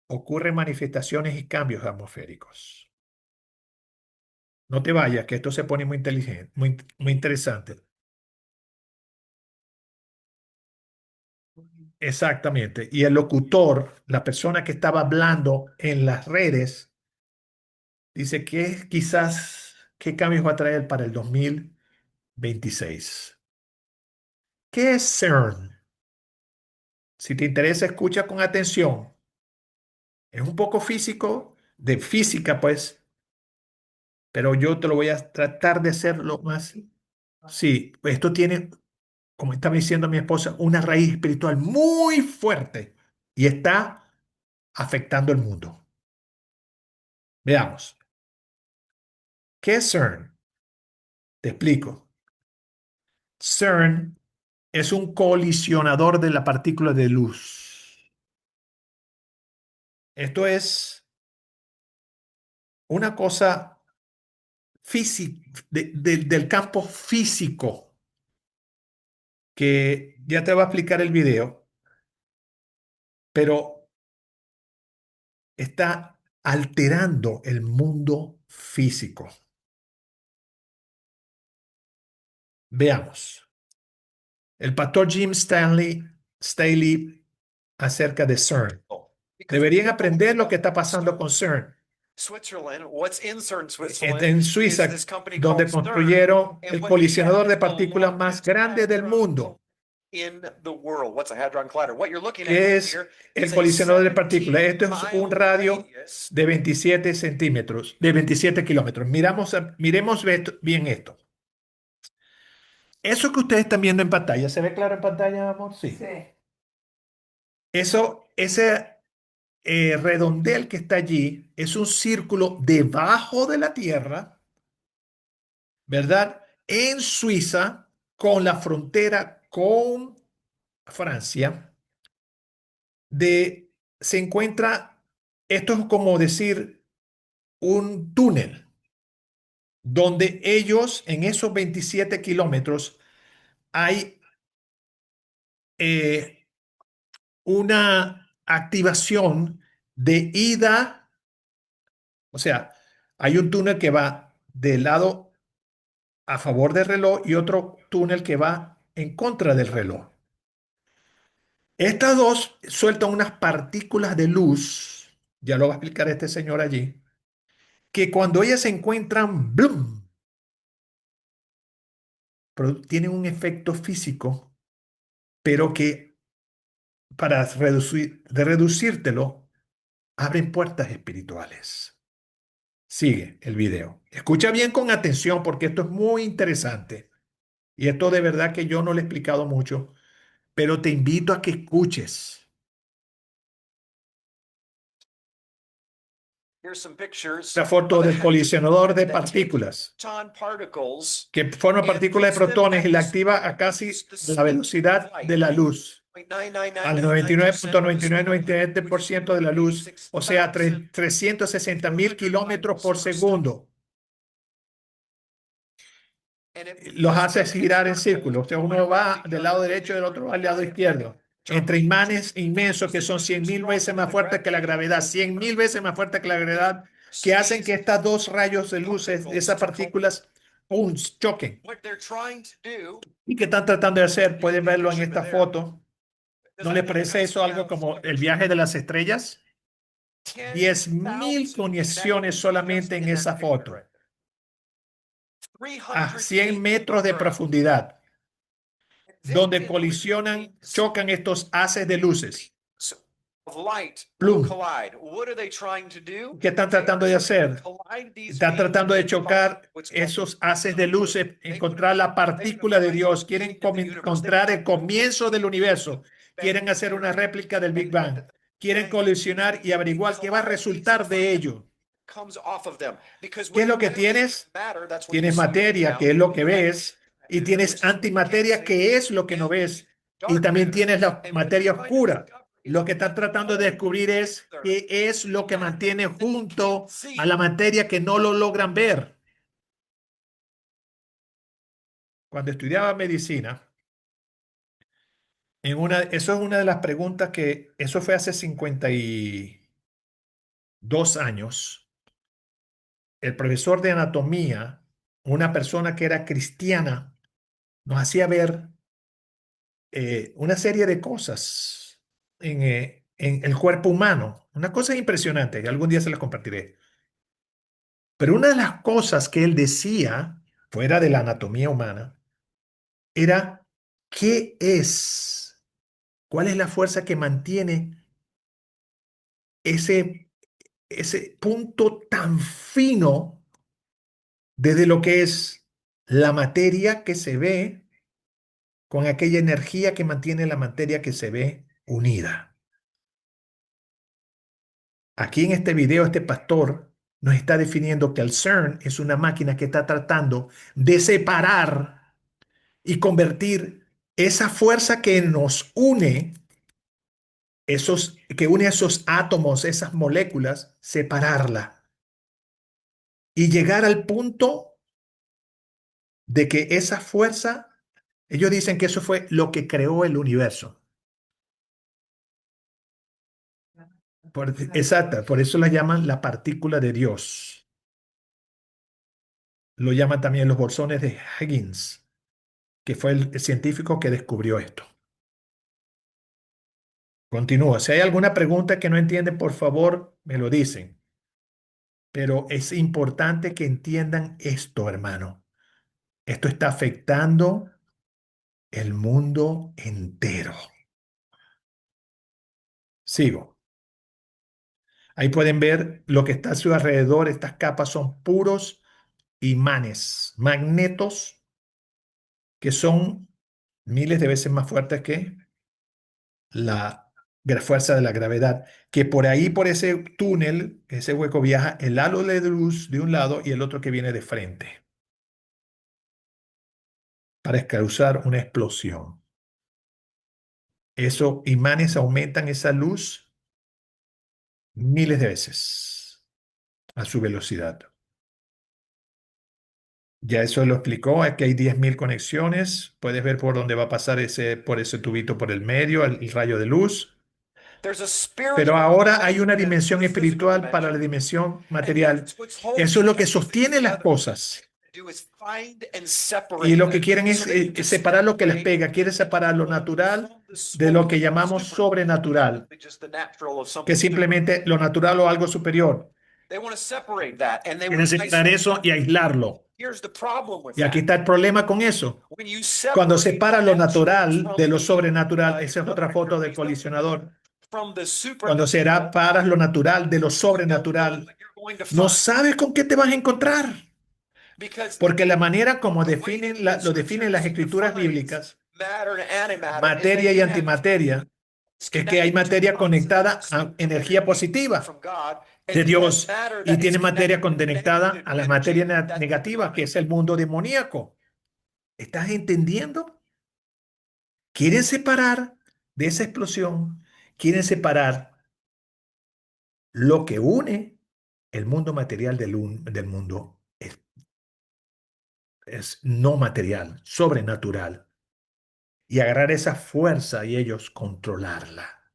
ocurren manifestaciones y cambios atmosféricos. No te vayas, que esto se pone muy inteligente, muy interesante. Exactamente. Y el locutor, la persona que estaba hablando en las redes, dice que quizás, ¿qué cambios va a traer para el 2026? ¿Qué es CERN? Si te interesa, escucha con atención. Es un poco físico, de física, pues, pero yo te lo voy a tratar de hacer lo más. Sí, esto tiene como estaba diciendo mi esposa, una raíz espiritual muy fuerte y está afectando el mundo. Veamos. ¿Qué es CERN? Te explico. CERN es un colisionador de la partícula de luz. Esto es una cosa física, del campo físico, que ya te va a explicar el video, pero está alterando el mundo físico. Veamos. El pastor Jim Staley acerca de CERN. Deberían aprender lo que está pasando con CERN. En Suiza, donde construyeron el colisionador de partículas más grande del mundo. ¿Qué es el colisionador de partículas? Esto es un radio de 27 centímetros, de 27 kilómetros. Miremos bien esto. Eso que ustedes están viendo en pantalla, ¿se ve claro en pantalla, amor? Sí. Ese redondel que está allí es un círculo debajo de la Tierra, ¿verdad? En Suiza, con la frontera con Francia, se encuentra, esto es como decir, un túnel, donde ellos, en esos 27 kilómetros, hay una activación de ida, o sea, hay un túnel que va del lado a favor del reloj y otro túnel que va en contra del reloj. Estas dos sueltan unas partículas de luz, ya lo va a explicar este señor allí, que cuando ellas se encuentran, ¡blum!, tienen un efecto físico, pero que para reducírtelo, abren puertas espirituales. Sigue el video. Escucha bien con atención porque esto es muy interesante. Y esto de verdad que yo no le he explicado mucho, pero te invito a que escuches. Esta foto del colisionador de partículas que forma partículas de protones y la activa a casi la velocidad de la luz, al 99.9997% de la luz, o sea, 360.000 kilómetros por segundo. Los hace girar en círculos. O sea, uno va del lado derecho y el otro va al lado izquierdo. Entre imanes inmensos que son 100.000 veces más fuertes que la gravedad, 100.000 veces más fuertes que la gravedad, que hacen que estos dos rayos de luces, esas partículas, choquen. ¿Y qué están tratando de hacer? Pueden verlo en esta foto. ¿No les parece eso algo como el viaje de las estrellas? 10.000 conexiones solamente en esa foto, a 100 metros de profundidad, donde chocan estos haces de luces. Plum. ¿Qué están tratando de hacer? Están tratando de chocar esos haces de luces, encontrar la partícula de Dios. Quieren encontrar el comienzo del universo. Quieren hacer una réplica del Big Bang. Quieren colisionar y averiguar qué va a resultar de ello. ¿Qué es lo que tienes? Tienes materia, que es lo que ves, y tienes antimateria, que es lo que no ves, y también tienes la materia oscura. Lo que están tratando de descubrir es qué es lo que mantiene junto a la materia que no lo logran ver. Cuando estudiaba medicina, eso es una de las preguntas eso fue hace 52 años. El profesor de anatomía, una persona que era cristiana, nos hacía ver una serie de cosas en el cuerpo humano, una cosa impresionante, que algún día se las compartiré. Pero una de las cosas que él decía, fuera de la anatomía humana, era cuál es la fuerza que mantiene ese, ese punto tan fino desde lo que es la materia que se ve con aquella energía que mantiene la materia que se ve unida. Aquí en este video, este pastor nos está definiendo que el CERN es una máquina que está tratando de separar y convertir esa fuerza que nos une, que une esos átomos, esas moléculas, separarla y llegar al punto de que esa fuerza, ellos dicen que eso fue lo que creó el universo. Exacta, por eso la llaman la partícula de Dios. Lo llaman también los bosones de Higgins, que fue el científico que descubrió esto. Continúa. Si hay alguna pregunta que no entienden, por favor, me lo dicen. Pero es importante que entiendan esto, hermano. Esto está afectando el mundo entero. Sigo. Ahí pueden ver lo que está a su alrededor. Estas capas son puros imanes, magnetos, que son miles de veces más fuertes que la fuerza de la gravedad, que por ahí, por ese túnel, ese hueco, viaja el halo de luz de un lado y el otro que viene de frente para causar una explosión. Esos imanes aumentan esa luz miles de veces a su velocidad. Ya eso lo explicó, aquí hay 10.000 conexiones, puedes ver por dónde va a pasar por ese tubito por el medio, el rayo de luz. Pero ahora hay una dimensión espiritual para la dimensión material. Eso es lo que sostiene las cosas. Y lo que quieren es separar lo que les pega. Quieren separar lo natural de lo que llamamos sobrenatural, que es simplemente lo natural o algo superior. Quieren separar eso y aislarlo. Y aquí está el problema con eso. Cuando separa lo natural de lo sobrenatural, esa es otra foto del colisionador. Cuando separas lo natural de lo sobrenatural, no sabes con qué te vas a encontrar. Porque la manera como lo definen las escrituras bíblicas, materia y antimateria, es que hay materia conectada a energía positiva de Dios y tiene materia conectada a la materia negativa, que es el mundo demoníaco. ¿Estás entendiendo? Quieren separar de esa explosión, quieren separar lo que une el mundo material del mundo es no material, sobrenatural, y agarrar esa fuerza y ellos controlarla.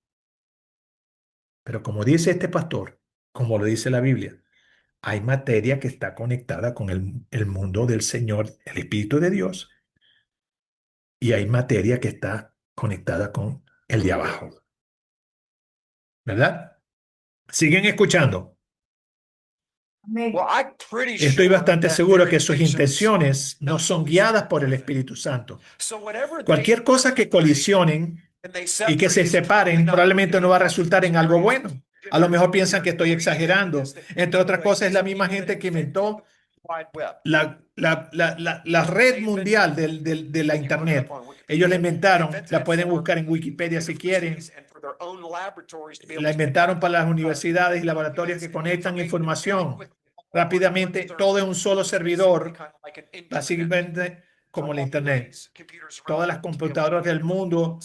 Pero como dice este pastor, como lo dice la Biblia, hay materia que está conectada con el mundo del Señor, el Espíritu de Dios, y hay materia que está conectada con el de abajo. ¿Verdad? ¿Siguen escuchando? Estoy bastante seguro que sus intenciones no son guiadas por el Espíritu Santo. Cualquier cosa que colisionen y que se separen probablemente no va a resultar en algo bueno. A lo mejor piensan que estoy exagerando. Entre otras cosas, es la misma gente que inventó la red mundial de la Internet. Ellos la inventaron, la pueden buscar en Wikipedia si quieren. La inventaron para las universidades y laboratorios que conectan información rápidamente, todo en un solo servidor, básicamente como la Internet. Todas las computadoras del mundo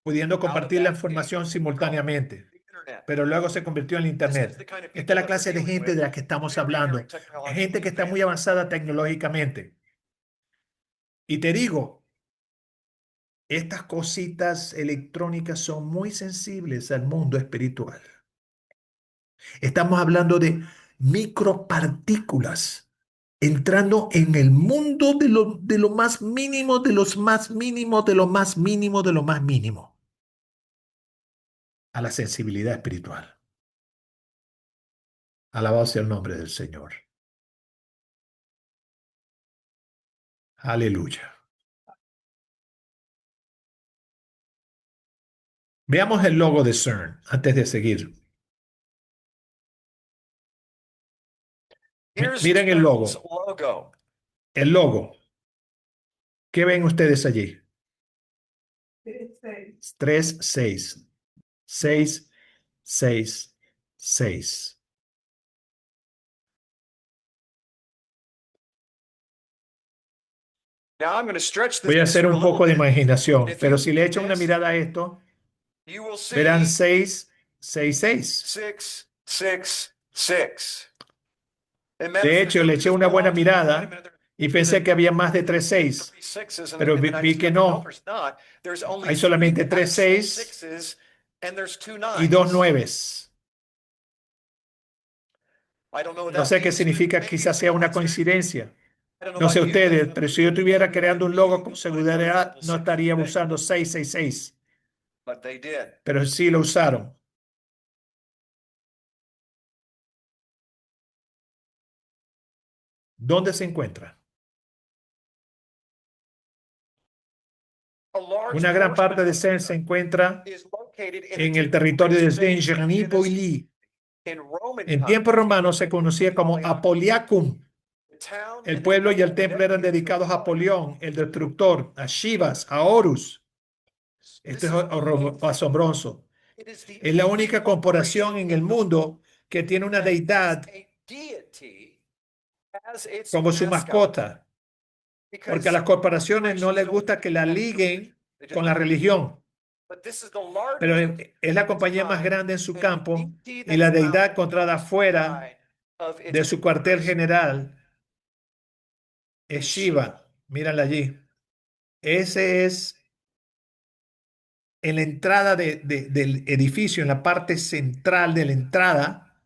pudiendo compartir la información simultáneamente, pero luego se convirtió en el Internet. Esta es la clase de gente de la que estamos hablando, gente que está muy avanzada tecnológicamente. Y te digo, estas cositas electrónicas son muy sensibles al mundo espiritual. Estamos hablando de micropartículas entrando en el mundo de lo más mínimo, de los más mínimos, de lo más mínimo, de lo más mínimo, a la sensibilidad espiritual. Alabado sea el nombre del Señor. Aleluya. Veamos el logo de CERN antes de seguir. Miren el logo. El logo. ¿Qué ven ustedes allí? 6. 3, 6. 6, 6, 6. Now I'm going to stretch this Voy a just hacer for a un little poco de bit. imaginación, If pero you si le do echan una this, mirada a esto, you will see verán 6, 6, 6. 6, 6, 6. De hecho, le eché una buena mirada y pensé que había más de 3, 6, pero vi que no. Hay solamente 3 6 y 2 9. No sé qué significa, quizás sea una coincidencia. No sé ustedes, pero si yo estuviera creando un logo con seguridad, no estaría usando 666, But they did. pero sí lo usaron. ¿Dónde se encuentra? A large Una gran portion parte de of Sen se encuentra is located en in el territorio de Saint-Germain-Poilly. Saint-Germain-Poilly. In Roman En tiempos times, romanos se conocía como Apoliacum. the town El and the pueblo y el temple templo eran dedicated to dedicados a Apollyon. Apolión, el destructor, a Shivas, a Horus. This Esto es is asombroso. It is the Es la only única corporación en el mundo que tiene una deidad a deity as its como su mascot. mascota, Because porque a las corporaciones no les corporations gusta que la don't- liguen they just con la religión, But this is the largest pero es la compañía más grande en su and campo deity y that la is deidad encontrada fuera outside of its de su cuartel borders general es is Shiva. Mírala allí. Ese es en la entrada del edificio, en la parte central de la entrada,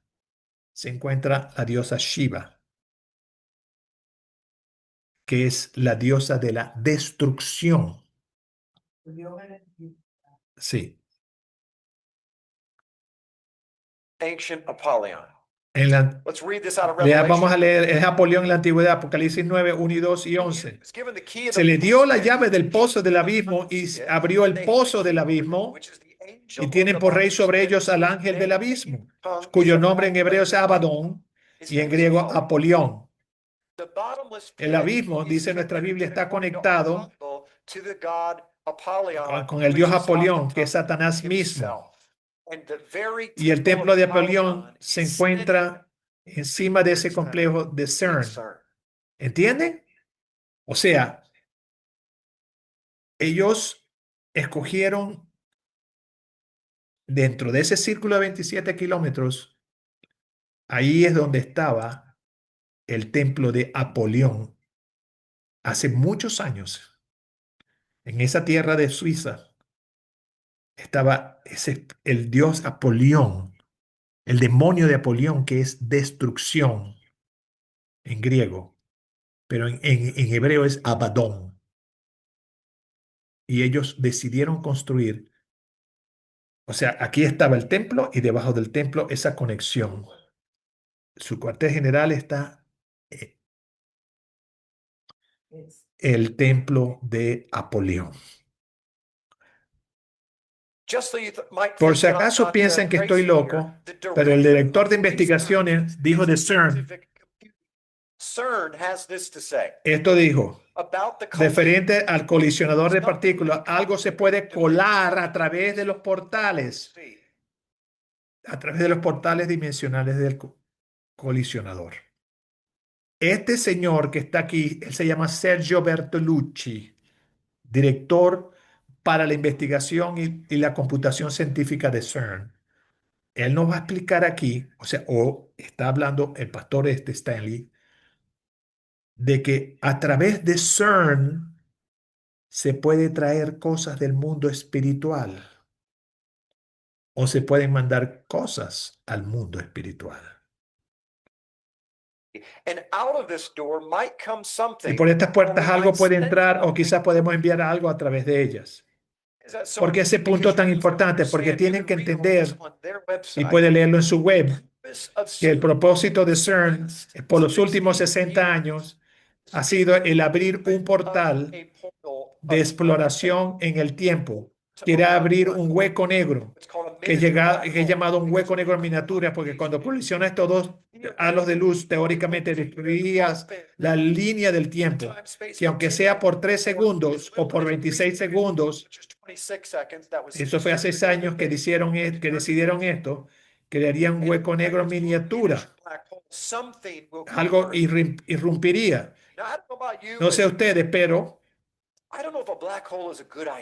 se encuentra la diosa Shiva, que es la diosa de la destrucción. Sí. ancient Apollyon. En la, Let's read this out of vamos a Revelation. leer, es Apolión en la antigüedad, Apocalipsis 9, 1 y 2 y 11. It's given the key of Se the le dio la pit, llave del pozo del abismo y abrió el pozo del abismo which is the angel y of tienen the por rey bottomless sobre pit, ellos al whose ángel del name abismo, tongue cuyo is nombre en hebreo es Apollyon. Abadón His y en name is griego Apollyon. Apolión. The bottomless El pit abismo, is dice nuestra Biblia, connected está according to our conectado gospel to the god Apollyon, con el which dios is Apolión, que es Satan Satanás mismo. himself. And the very Y el temple templo of de Apollyon Apolión se is sitting encuentra encima de ese complejo de in CERN. CERN. ¿Entienden? O sea, ellos escogieron dentro de ese círculo de 27 kilómetros, ahí es donde estaba el templo de Apolión hace muchos años. En esa tierra de Suiza estaba el dios Apolión, el demonio de Apolión, que es destrucción en griego, pero en hebreo es Abadón. Y ellos decidieron construir, o sea, aquí estaba el templo y debajo del templo esa conexión. Su cuartel general está el templo de Apolión. Just so you might Por think si that I'm acaso not, piensan que estoy crazy loco, here, the pero el director de of research investigaciones dijo de in CERN, scientific computing. CERN has this to say esto dijo, about the collision. referente al colisionador de partículas, algo se puede colar a través de los portales, a través de los portales dimensionales del colisionador. Este señor que está aquí, él se llama Sergio Bertolucci, director para la investigación y la computación científica de CERN. Él nos va a explicar aquí, o sea, o está hablando el pastor Stanley, de que a través de CERN se puede traer cosas del mundo espiritual o se pueden mandar cosas al mundo espiritual. And out of this door might come Y something. por estas puertas or we algo might puede send entrar o something. quizás podemos enviar algo a través de ellas. Is that so? ¿Por qué ese Because punto tan you need to importante? Porque understand, tienen you que can read all this entender, on their y website, puede leerlo en su web, purpose of que el CERN propósito de CERN por los últimos 16 60 años ha sido el abrir un portal de exploración en el tiempo. Quiere abrir un hueco negro que, que es llamado un hueco negro en miniatura, porque cuando colisiona estos dos halos de luz, teóricamente destruirías la línea del tiempo, que aunque sea por 3 segundos o por 26 segundos, eso fue hace 6 años que decidieron esto, crearía un hueco negro en miniatura. Algo irrumpiría. No sé ustedes, pero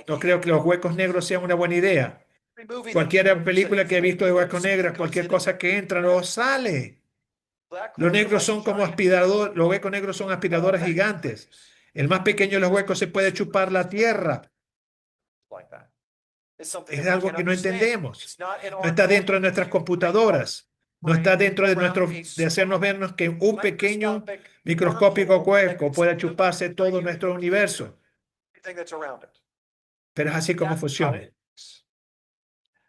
no creo que los huecos negros sean una buena idea. Cualquier película que he visto de huecos negros, cualquier cosa que entra, no sale. Los negros son como aspiradores, los huecos negros son aspiradoras gigantes. El más pequeño de los huecos se puede chupar la tierra. Es algo que no entendemos. No está dentro de nuestras computadoras. No está dentro de hacernos vernos que un pequeño microscópico hueco pueda chuparse todo nuestro universo. Pero es así como funciona.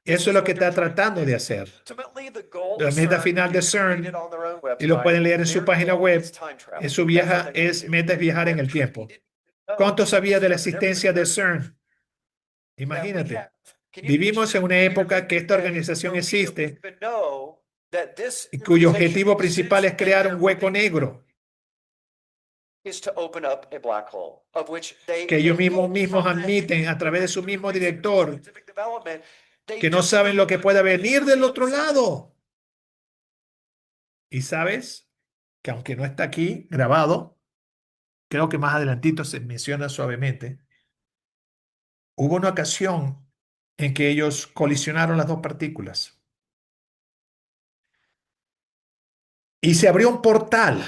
Eso es lo que está tratando de hacer. La meta final de CERN, y lo pueden leer en su página web, meta es viajar en el tiempo. ¿Cuánto sabía de la existencia de CERN? Imagínate. Vivimos en una época que esta organización existe y cuyo objetivo principal es crear un hueco negro que ellos mismos admiten a través de su mismo director que no saben lo que pueda venir del otro lado. Y sabes que aunque no está aquí grabado, creo que más adelantito se menciona suavemente, hubo una ocasión en que ellos colisionaron las dos partículas y se abrió un portal.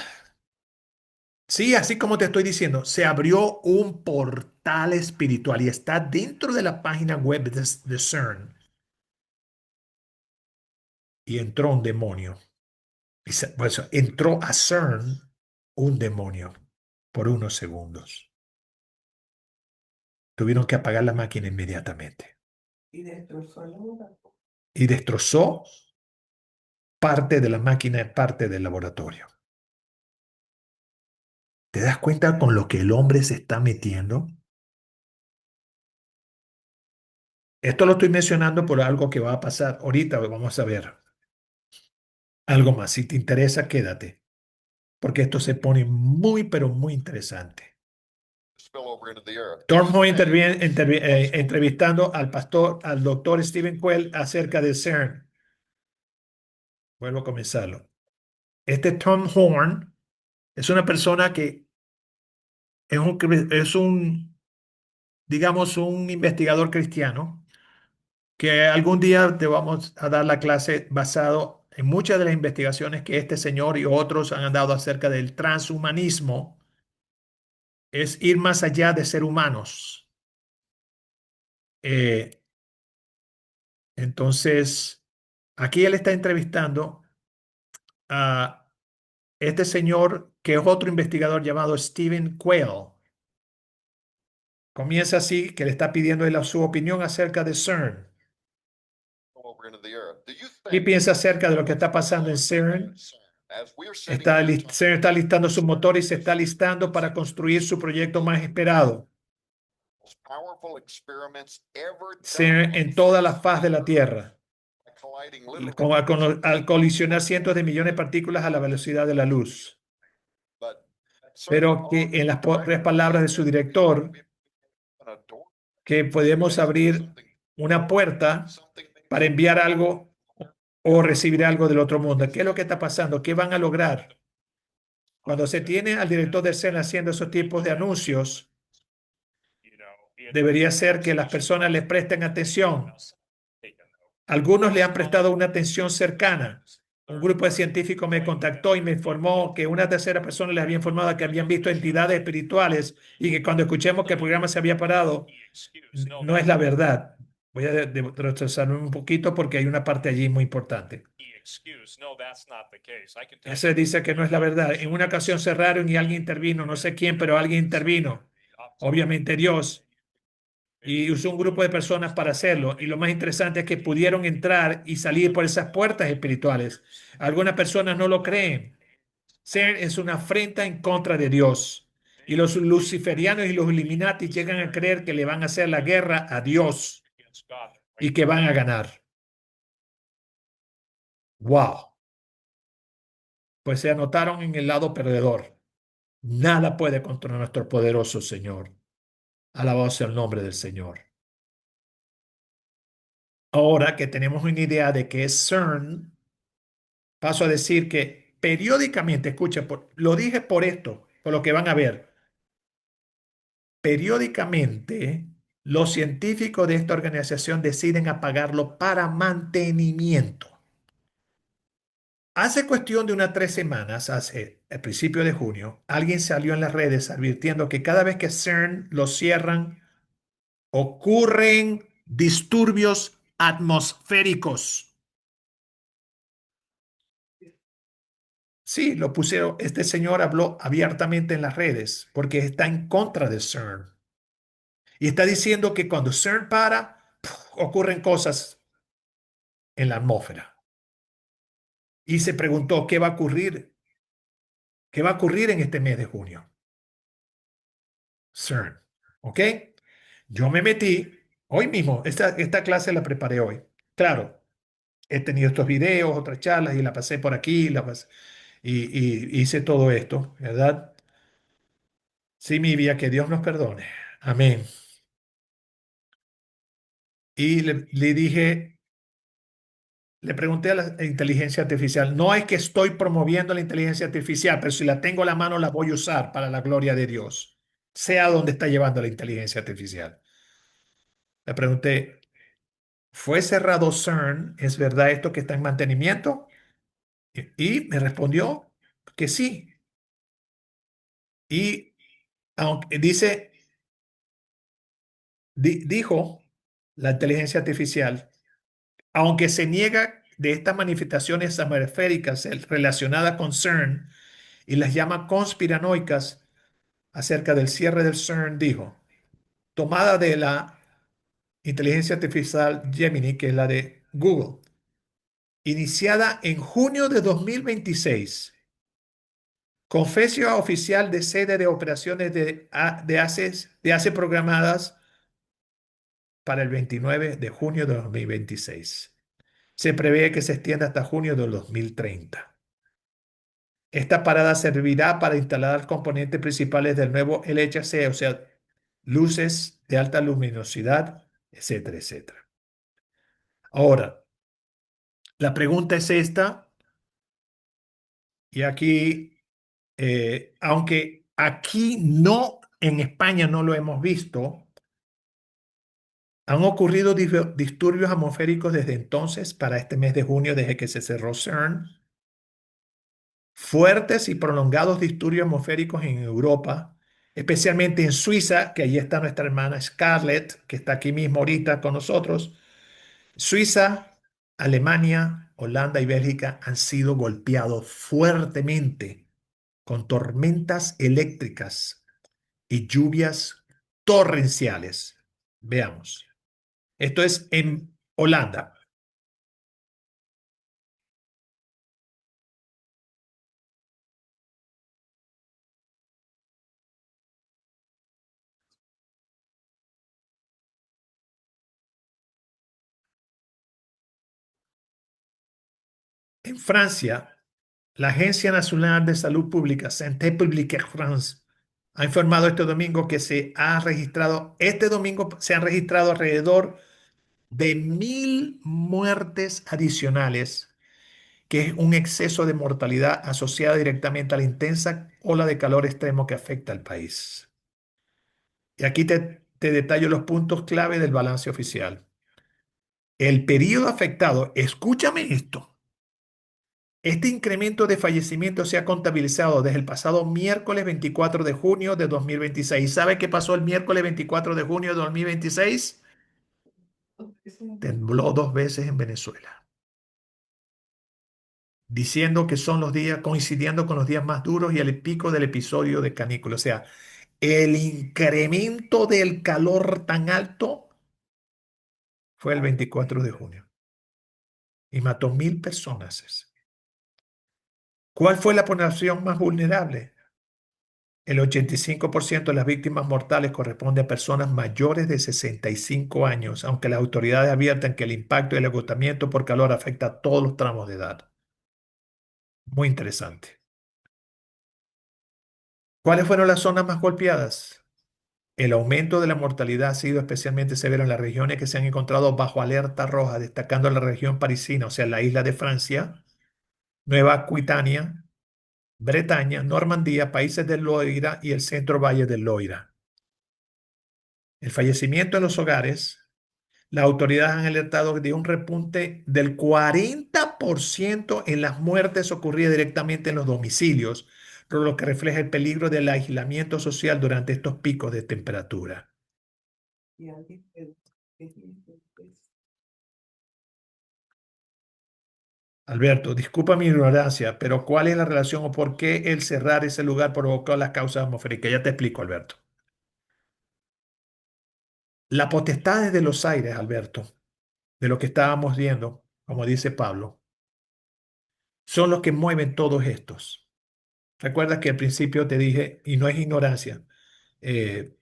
Sí, así como te estoy diciendo, se abrió un portal espiritual y está dentro de la página web de CERN. Y entró un demonio. Pues, entró a CERN un demonio por unos segundos. Tuvieron que apagar la máquina inmediatamente. Y destrozó parte de la máquina, parte del laboratorio. ¿Te das cuenta con lo que el hombre se está metiendo? Esto lo estoy mencionando por algo que va a pasar. Ahorita vamos a ver algo más. Si te interesa, quédate, porque esto se pone muy, pero muy interesante. Tom Hoy entrevistando al doctor Stephen Quell acerca de CERN. Vuelvo a comenzarlo. Este Tom Horn es una persona que digamos, un investigador cristiano que algún día te vamos a dar la clase basado en muchas de las investigaciones que este señor y otros han dado acerca del transhumanismo. Es ir más allá de ser humanos. Entonces, aquí él está entrevistando a este señor que es otro investigador llamado Stephen Quayle. Comienza así, que le está pidiendo él su opinión acerca de CERN. ¿Qué piensa acerca de lo que está pasando en CERN? CERN está listando su motor y se está listando para construir su proyecto más esperado. CERN en toda la faz de la Tierra, al colisionar cientos de millones de partículas a la velocidad de la luz. Pero que en las tres palabras de su director, que podemos abrir una puerta para enviar algo o recibir algo del otro mundo. ¿Qué es lo que está pasando? ¿Qué van a lograr? Cuando se tiene al director del CERN haciendo esos tipos de anuncios, debería ser que las personas les presten atención. Algunos le han prestado una atención cercana. Un grupo de científicos me contactó y me informó que una tercera persona les había informado que habían visto entidades espirituales y que cuando escuchemos que el programa se había parado, no es la verdad. Voy a retroceder un poquito porque hay una parte allí muy importante. Ese dice que no es la verdad. En una ocasión cerraron y alguien intervino, no sé quién, pero alguien intervino. Obviamente Dios. Y usó un grupo de personas para hacerlo. Y lo más interesante es que pudieron entrar y salir por esas puertas espirituales. Algunas personas no lo creen. CERN es una afrenta en contra de Dios. Y los luciferianos y los Illuminati llegan a creer que le van a hacer la guerra a Dios y que van a ganar. Wow. Pues se anotaron en el lado perdedor. Nada puede contra nuestro poderoso Señor. Alabado sea el nombre del Señor. Ahora que tenemos una idea de qué es CERN, paso a decir que periódicamente, escucha, lo dije por esto, por lo que van a ver, periódicamente los científicos de esta organización deciden apagarlo para mantenimiento. Hace cuestión de unas 3 semanas, hace el principio de junio, alguien salió en las redes advirtiendo que cada vez que CERN lo cierran, ocurren disturbios atmosféricos. Sí, lo pusieron. Este señor habló abiertamente en las redes porque está en contra de CERN. Y está diciendo que cuando CERN para, ocurren cosas en la atmósfera. Y se preguntó qué va a ocurrir. ¿Qué va a ocurrir en este mes de junio? CERN. ¿Ok? Yo me metí hoy mismo. Esta clase la preparé hoy. Claro, he tenido estos videos, otras charlas y la pasé por aquí y hice todo esto, ¿verdad? Sí, mi vida, que Dios nos perdone. Amén. Y le dije, le pregunté a la inteligencia artificial, no es que estoy promoviendo la inteligencia artificial, pero si la tengo a la mano la voy a usar para la gloria de Dios, sea donde está llevando la inteligencia artificial. Le pregunté, ¿fue cerrado CERN? ¿Es verdad esto que está en mantenimiento? Y me respondió que sí. Y aunque dice, dijo la inteligencia artificial, aunque se niega de estas manifestaciones atmosféricas relacionadas con CERN y las llama conspiranoicas acerca del cierre del CERN, dijo, tomada de la inteligencia artificial Gemini, que es la de Google, iniciada en junio de 2026, confesión oficial de sede de operaciones de hace programadas para el 29 de junio de 2026. Se prevé que se extienda hasta junio de 2030. Esta parada servirá para instalar los componentes principales del nuevo LHC, o sea, luces de alta luminosidad, etcétera, etcétera. Ahora, la pregunta es esta, y aquí, aunque aquí no, en España no lo hemos visto, han ocurrido disturbios atmosféricos desde entonces para este mes de junio, desde que se cerró CERN. Fuertes y prolongados disturbios atmosféricos en Europa, especialmente en Suiza, que allí está nuestra hermana Scarlett, que está aquí mismo ahorita con nosotros. Suiza, Alemania, Holanda y Bélgica han sido golpeados fuertemente con tormentas eléctricas y lluvias torrenciales. Veamos. Esto es en Holanda. En Francia, la Agencia Nacional de Salud Pública, Santé Publique France, ha informado este domingo que este domingo se han registrado alrededor de 1.000 muertes adicionales, que es un exceso de mortalidad asociada directamente a la intensa ola de calor extremo que afecta al país. Y aquí te detallo los puntos clave del balance oficial. El periodo afectado, escúchame esto. Este incremento de fallecimientos se ha contabilizado desde el pasado miércoles 24 de junio de 2026. ¿Sabe qué pasó el miércoles 24 de junio de 2026? Tembló 2 veces en Venezuela, diciendo que son los días, coincidiendo con los días más duros y el pico del episodio de canícula. O sea, el incremento del calor tan alto fue el 24 de junio y mató 1.000 personas. ¿Cuál fue la población más vulnerable? El 85% de las víctimas mortales corresponde a personas mayores de 65 años, aunque las autoridades advierten que el impacto del agotamiento por calor afecta a todos los tramos de edad. Muy interesante. ¿Cuáles fueron las zonas más golpeadas? El aumento de la mortalidad ha sido especialmente severo en las regiones que se han encontrado bajo alerta roja, destacando la región parisina, o sea, la isla de Francia, Nueva Aquitania, Bretaña, Normandía, países del Loira y el centro valle del Loira. El fallecimiento en los hogares, las autoridades han alertado de un repunte del 40% en las muertes ocurridas directamente en los domicilios, por lo que refleja el peligro del aislamiento social durante estos picos de temperatura. Alberto, disculpa mi ignorancia, pero ¿cuál es la relación o por qué el cerrar ese lugar provocó las causas atmosféricas? Ya te explico, Alberto. La potestad de los aires, Alberto, de lo que estábamos viendo, como dice Pablo, son los que mueven todos estos. Recuerda que al principio te dije, y no es ignorancia, eh,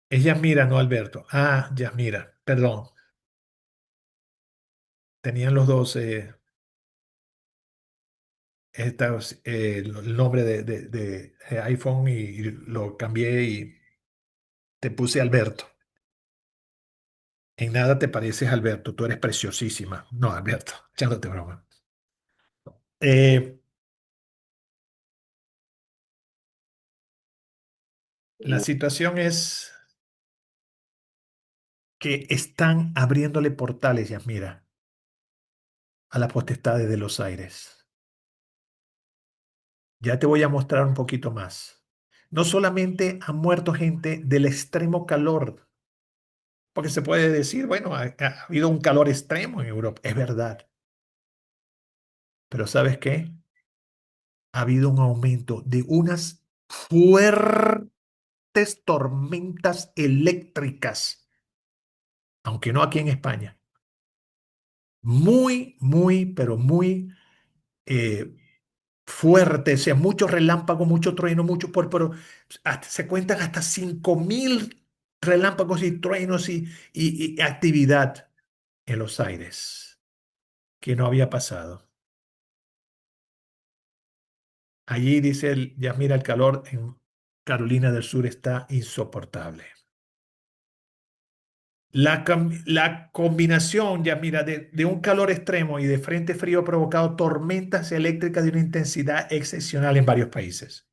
es Yasmira, no Alberto. Ah, Yasmira, perdón. Tenían los dos el nombre de iPhone y lo cambié y te puse Alberto. En nada te pareces Alberto, tú eres preciosísima. No, Alberto, echándote broma. Eh, la situación es que están abriéndole portales, Yasmira, a las potestades de los aires. Ya te voy a mostrar un poquito más. No solamente ha muerto gente del extremo calor, porque se puede decir, bueno, ha habido un calor extremo en Europa, es verdad, pero ¿sabes qué? Ha habido un aumento de unas fuertes tormentas eléctricas, aunque no aquí en España, muy, muy, pero muy eh, fuertes, o sea, mucho relámpago, mucho trueno, mucho pero se cuentan hasta 5.000 relámpagos y truenos y actividad en los aires, que no había pasado. Allí dice ya mira, el calor en Carolina del Sur está insoportable. La combinación, ya mira, de un calor extremo y de frente frío ha provocado tormentas eléctricas de una intensidad excepcional en varios países.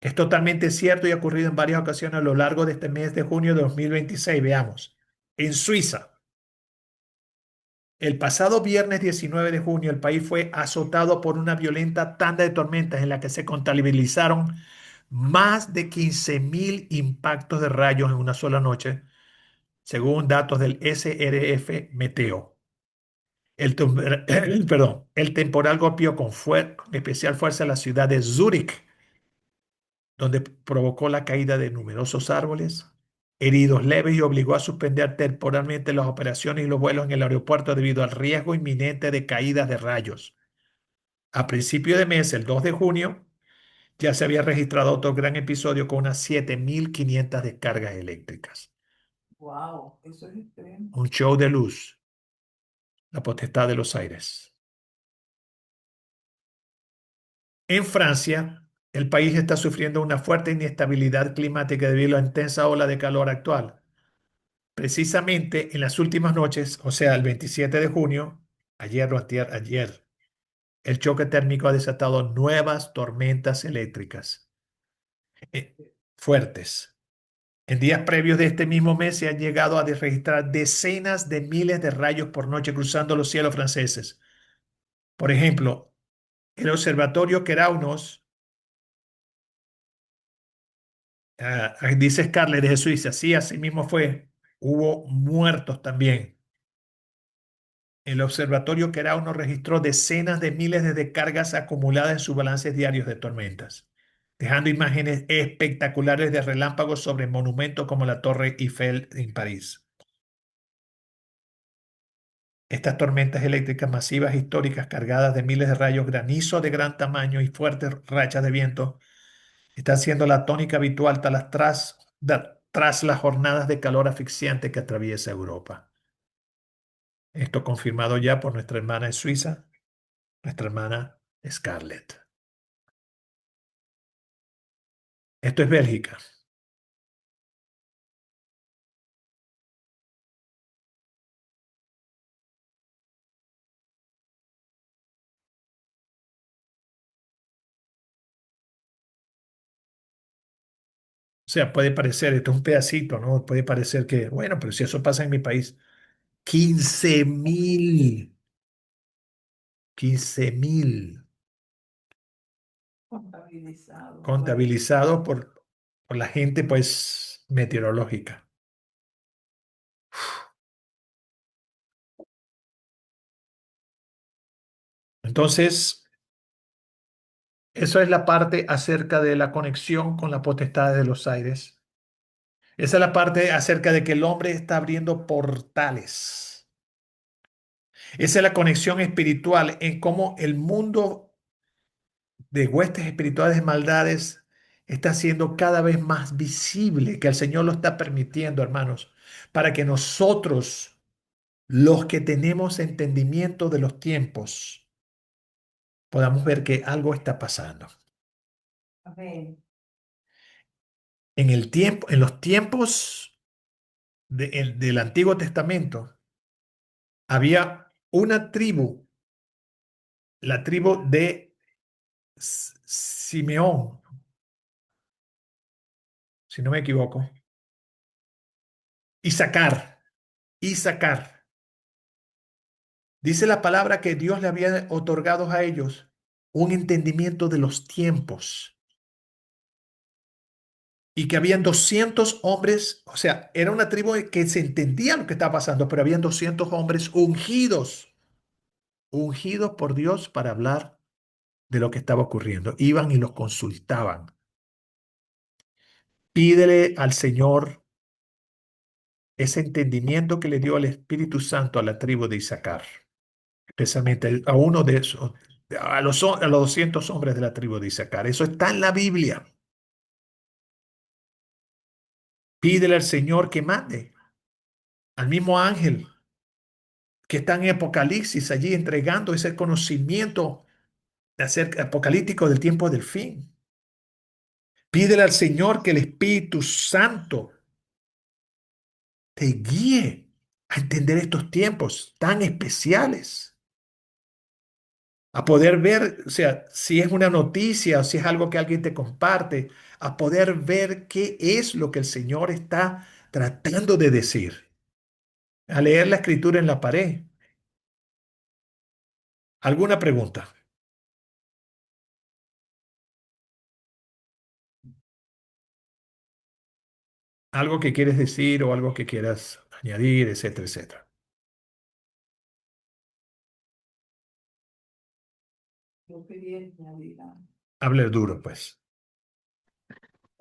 Es totalmente cierto y ha ocurrido en varias ocasiones a lo largo de este mes de junio de 2026. Veamos. En Suiza, el pasado viernes 19 de junio, el país fue azotado por una violenta tanda de tormentas en la que se contabilizaron más de 15.000 impactos de rayos en una sola noche, según datos del SRF Meteo. El temporal golpeó con especial fuerza la ciudad de Zúrich, donde provocó la caída de numerosos árboles, heridos leves y obligó a suspender temporalmente las operaciones y los vuelos en el aeropuerto debido al riesgo inminente de caídas de rayos. A principio de mes, el 2 de junio, ya se había registrado otro gran episodio con unas 7.500 descargas eléctricas. Wow, eso es extremo. Un show de luz, la potestad de los aires. En Francia, el país está sufriendo una fuerte inestabilidad climática debido a la intensa ola de calor actual. Precisamente en las últimas noches, o sea, el 27 de junio, ayer o antier, ayer, el choque térmico ha desatado nuevas tormentas eléctricas eh, fuertes. En días previos de este mismo mes se han llegado a registrar decenas de miles de rayos por noche cruzando los cielos franceses. Por ejemplo, el observatorio Keraunos, dice Scarlett de Suiza, sí, así mismo fue. Hubo muertos también. El observatorio Kerauno registró decenas de miles de descargas acumuladas en sus balances diarios de tormentas, dejando imágenes espectaculares de relámpagos sobre monumentos como la Torre Eiffel en París. Estas tormentas eléctricas masivas históricas cargadas de miles de rayos, granizo de gran tamaño y fuertes rachas de viento están siendo la tónica habitual tras las jornadas de calor asfixiante que atraviesa Europa. Esto confirmado ya por nuestra hermana en Suiza, nuestra hermana Scarlett. Esto es Bélgica. O sea, puede parecer, esto es un pedacito, ¿no? Puede parecer que, bueno, pero si eso pasa en mi país, 15.000, 15.000 Contabilizado. contabilizados por la gente, pues, meteorológica. Entonces, eso es la parte acerca de la conexión con la potestad de los aires. Esa es la parte acerca de que el hombre está abriendo portales. Esa es la conexión espiritual en cómo el mundo de huestes espirituales de maldades está siendo cada vez más visible, que el Señor lo está permitiendo, hermanos, para que nosotros, los que tenemos entendimiento de los tiempos, podamos ver que algo está pasando. Amén. En el tiempo, en los tiempos del Antiguo Testamento, había una tribu, la tribu de Simeón, si no me equivoco, Isaacar, Isaacar. Dice la palabra que Dios le había otorgado a ellos un entendimiento de los tiempos y que habían 200 hombres, o sea, era una tribu que se entendía lo que estaba pasando, pero habían 200 hombres ungidos, ungidos por Dios para hablar de lo que estaba ocurriendo. Iban y los consultaban. Pídele al Señor ese entendimiento que le dio el Espíritu Santo a la tribu de Isaacar, especialmente a uno de esos, a los 200 hombres de la tribu de Isaacar. Eso está en la Biblia. Pídele al Señor que mande al mismo ángel que está en Apocalipsis allí entregando ese conocimiento acerca apocalíptico del tiempo del fin. Pídele al Señor que el Espíritu Santo te guíe a entender estos tiempos tan especiales, a poder ver, o sea, si es una noticia o si es algo que alguien te comparte, a poder ver qué es lo que el Señor está tratando de decir, a leer la escritura en la pared. ¿Alguna pregunta? Algo que quieres decir o algo que quieras añadir, etcétera, etcétera. Yo quería añadir algo. Hable duro, pues.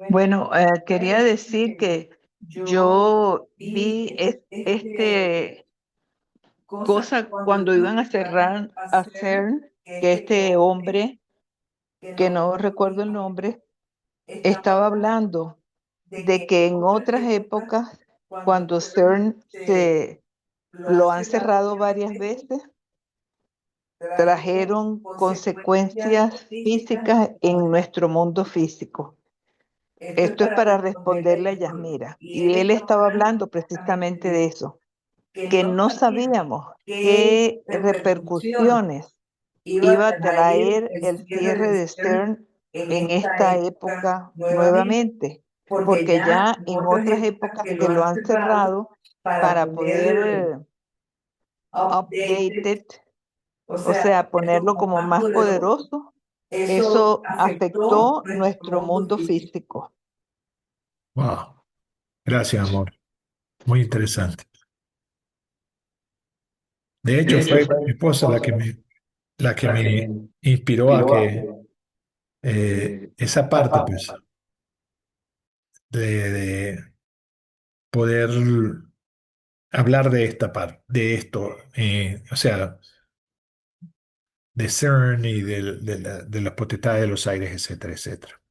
Bueno, quería decir que yo vi este cosa cuando iban a cerrar a CERN, que este hombre, que no recuerdo el nombre, estaba hablando de que en otras épocas, cuando CERN se lo han cerrado varias veces, trajeron consecuencias físicas en nuestro mundo físico. Esto es para responderle a Yasmira. Y él estaba hablando precisamente de eso, que no sabíamos qué repercusiones iba a traer el cierre de CERN en esta época nuevamente, porque ya en otras épocas que lo han cerrado para poder update it, o sea, ponerlo como más poderoso, eso afectó nuestro mundo físico. Wow. Gracias, amor. Muy interesante. De hecho, fue mi esposa la que me inspiró a que esa parte, pues, de poder hablar de esta parte, de esto, o sea, de CERN y de la potestad de los aires, etcétera, etcétera.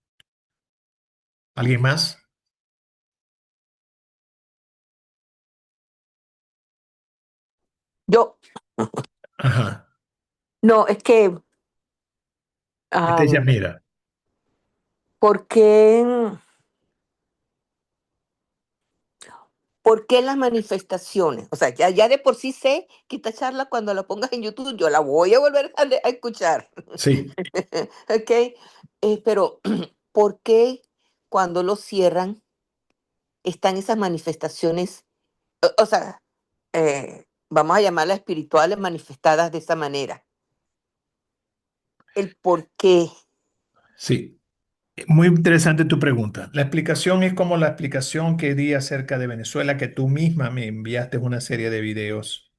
¿Alguien más? Yo, Ajá. No, es que, Esta es am, Yamira. ¿por qué, por qué las manifestaciones? O sea, ya de por sí sé que esta charla cuando la pongas en YouTube, yo la voy a volver a escuchar. Sí, ¿Ok? Pero, ¿por qué cuando lo cierran están esas manifestaciones? O sea, vamos a llamarlas espirituales manifestadas de esa manera. El por qué. sí. Muy interesante tu pregunta. La explicación es como la explicación que di acerca de Venezuela, que tú misma me enviaste una serie de videos.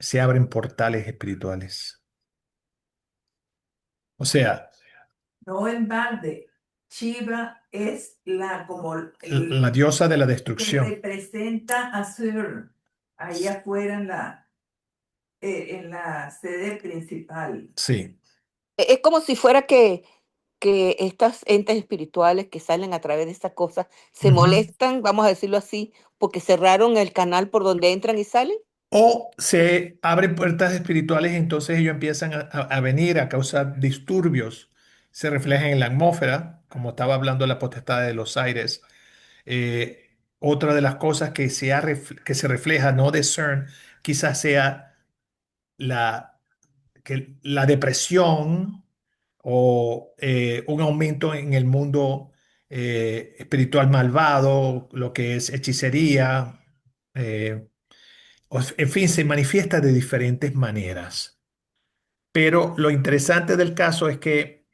Se abren portales espirituales. O sea, No en balde. Shiva es como la diosa de la que destrucción. representa a Sur ahí afuera en la sede principal. Sí. Es como si fuera que estas entes espirituales que salen a través de estas cosas se Ujú. molestan, vamos a decirlo así, porque cerraron el canal por donde entran y salen. O se abren puertas espirituales y entonces ellos empiezan a venir a causar disturbios. Se reflejan en la atmósfera, como estaba hablando la potestad de los aires. Otra de las cosas que se refleja, no de CERN, quizás sea la depresión o un aumento en el mundo espiritual malvado, lo que es hechicería. eh, en fin, se manifiesta de diferentes maneras. Pero lo interesante del caso es que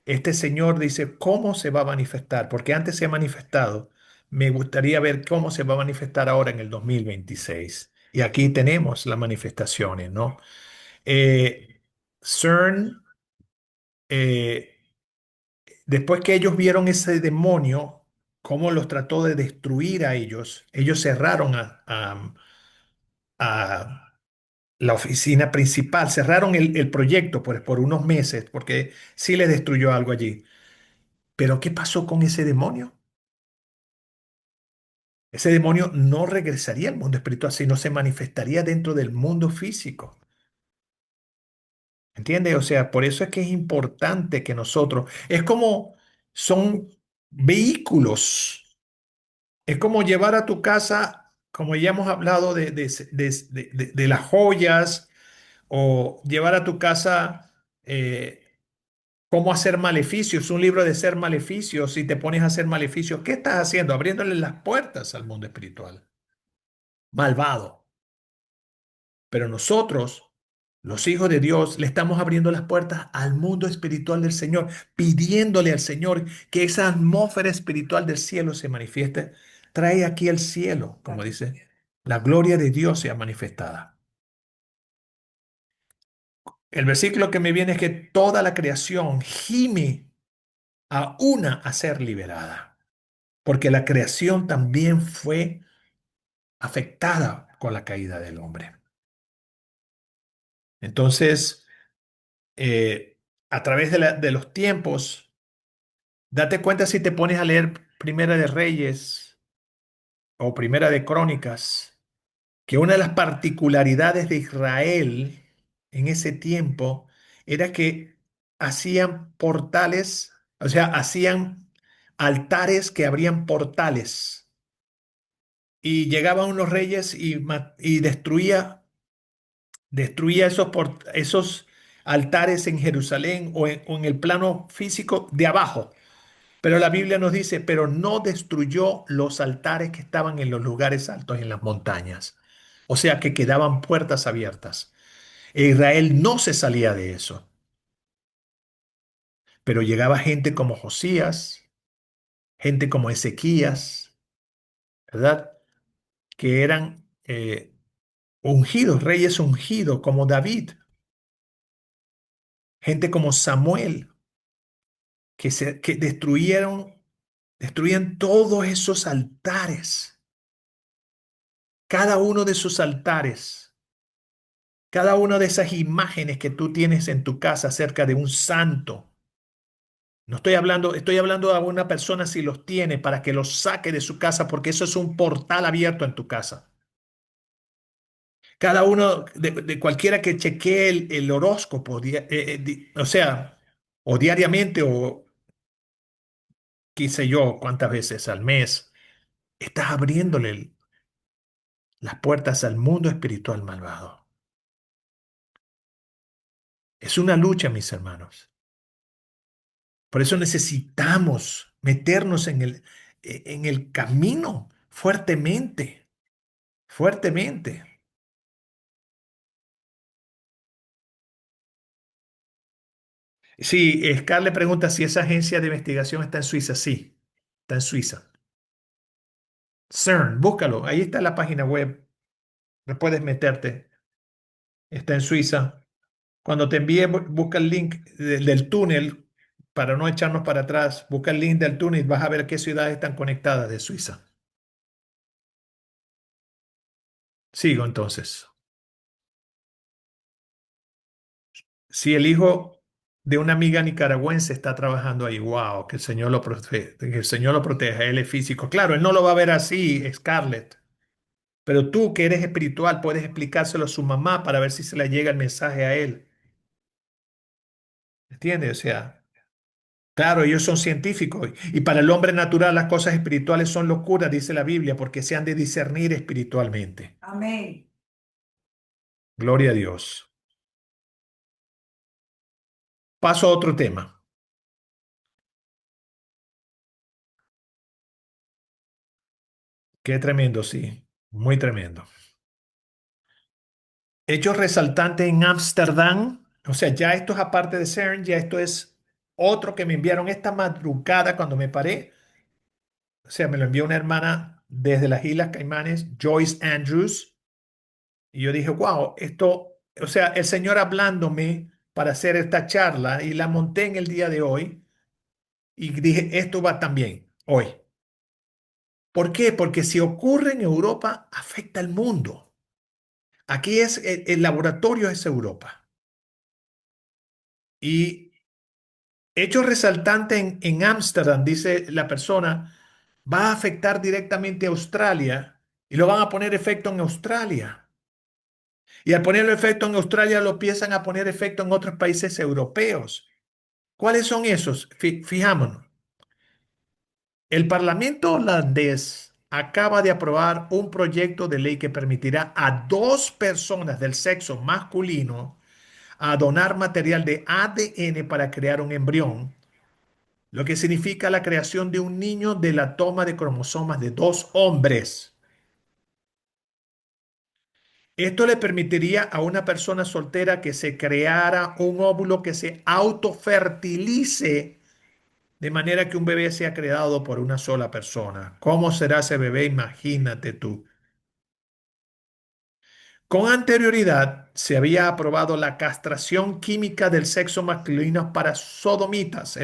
este señor dice cómo se va a manifestar, porque antes se ha manifestado. Me gustaría ver cómo se va a manifestar ahora en el 2026. Y aquí tenemos las manifestaciones, ¿no? CERN, eh, después que ellos vieron ese demonio, cómo los trató de destruir a ellos, ellos cerraron a la oficina principal, cerraron el proyecto por unos meses, porque sí les destruyó algo allí. Pero ¿qué pasó con ese demonio? Ese demonio no regresaría al mundo espiritual, sino se manifestaría dentro del mundo físico. ¿Entiendes? O sea, por eso es que es importante que nosotros, es como son vehículos, es como llevar a tu casa, como ya hemos hablado de las joyas, o llevar a tu casa cómo hacer maleficios, un libro de ser maleficios, si te pones a hacer maleficios, ¿qué estás haciendo? Abriéndole las puertas al mundo espiritual. Malvado. Pero nosotros, los hijos de Dios, le estamos abriendo las puertas al mundo espiritual del Señor, pidiéndole al Señor que esa atmósfera espiritual del cielo se manifieste. Trae aquí el cielo, como dice, la gloria de Dios sea manifestada. El versículo que me viene es que toda la creación gime a una a ser liberada, porque la creación también fue afectada con la caída del hombre. Entonces, a través de los tiempos, date cuenta si te pones a leer Primera de Reyes o Primera de Crónicas, que una de las particularidades de Israel en ese tiempo era que hacían portales, o sea, hacían altares que abrían portales y llegaban unos reyes y destruía esos altares en Jerusalén o en el plano físico de abajo. Pero la Biblia nos dice, pero no destruyó los altares que estaban en los lugares altos, en las montañas. O sea que quedaban puertas abiertas. E Israel no se salía de eso. Pero llegaba gente como Josías, gente como Ezequías, ¿verdad? Que eran ungidos, reyes ungidos como David, gente como Samuel, que destruían todos esos altares, cada uno de esos altares, cada una de esas imágenes que tú tienes en tu casa acerca de un santo. No estoy hablando a una persona si los tiene para que los saque de su casa, porque eso es un portal abierto en tu casa. Cada uno, de cualquiera que chequee el horóscopo, o sea, o diariamente o qué sé yo, cuántas veces al mes, estás abriéndole las puertas al mundo espiritual malvado. Es una lucha, mis hermanos. Por eso necesitamos meternos en el camino fuertemente, fuertemente. Sí, Scar pregunta si esa agencia de investigación está en Suiza. Sí, está en Suiza. CERN, búscalo. Ahí está la página web. No puedes meterte. Está en Suiza. Cuando te envíe, busca el link del túnel para no echarnos para atrás. Busca el link del túnel y vas a ver qué ciudades están conectadas de Suiza. Sigo entonces. Si el hijo de una amiga nicaragüense está trabajando ahí, wow, que el Señor lo protege, que el Señor lo proteja, él es físico. Claro, él no lo va a ver así, Scarlett, pero tú que eres espiritual puedes explicárselo a su mamá para ver si se le llega el mensaje a él. ¿Entiendes? O sea, claro, ellos son científicos y para el hombre natural las cosas espirituales son locuras, dice la Biblia, porque se han de discernir espiritualmente. Amén. Gloria a Dios. Paso a otro tema. Qué tremendo, sí, muy tremendo. Hechos resaltantes en Ámsterdam, o sea, ya esto es aparte de CERN, ya esto es otro que me enviaron esta madrugada cuando me paré. O sea, me lo envió una hermana desde las Islas Caimanes, Joyce Andrews, y yo dije, wow, esto, o sea, el Señor hablándome para hacer esta charla y la monté en el día de hoy y dije, esto va también hoy. ¿Por qué? Porque si ocurre en Europa, afecta al mundo. Aquí es, el laboratorio es Europa. Y hecho resaltante en Ámsterdam, dice la persona, va a afectar directamente a Australia y lo van a poner efecto en Australia. Y al ponerlo efecto en Australia, lo empiezan a poner efecto en otros países europeos. ¿Cuáles son esos? Fijámonos. El Parlamento holandés acaba de aprobar un proyecto de ley que permitirá a dos personas del sexo masculino a donar material de ADN para crear un embrión, lo que significa la creación de un niño de la toma de cromosomas de dos hombres. Esto le permitiría a una persona soltera que se creara un óvulo que se autofertilice de manera que un bebé sea creado por una sola persona. ¿Cómo será ese bebé? Imagínate tú. Con anterioridad se había aprobado la castración química del sexo masculino para sodomitas.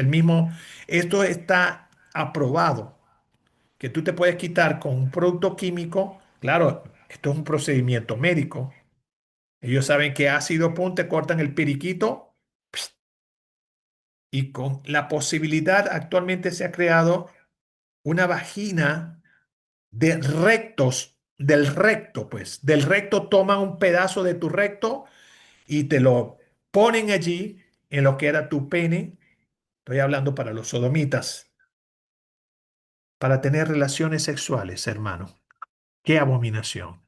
Esto está aprobado, que tú te puedes quitar con un producto químico. Claro, esto es un procedimiento médico. Ellos saben que ácido pum, te cortan el periquito y con la posibilidad actualmente se ha creado una vagina de rectos, del recto, pues, del recto toman un pedazo de tu recto y te lo ponen allí en lo que era tu pene. Estoy hablando para los sodomitas, para tener relaciones sexuales, hermano. Qué abominación.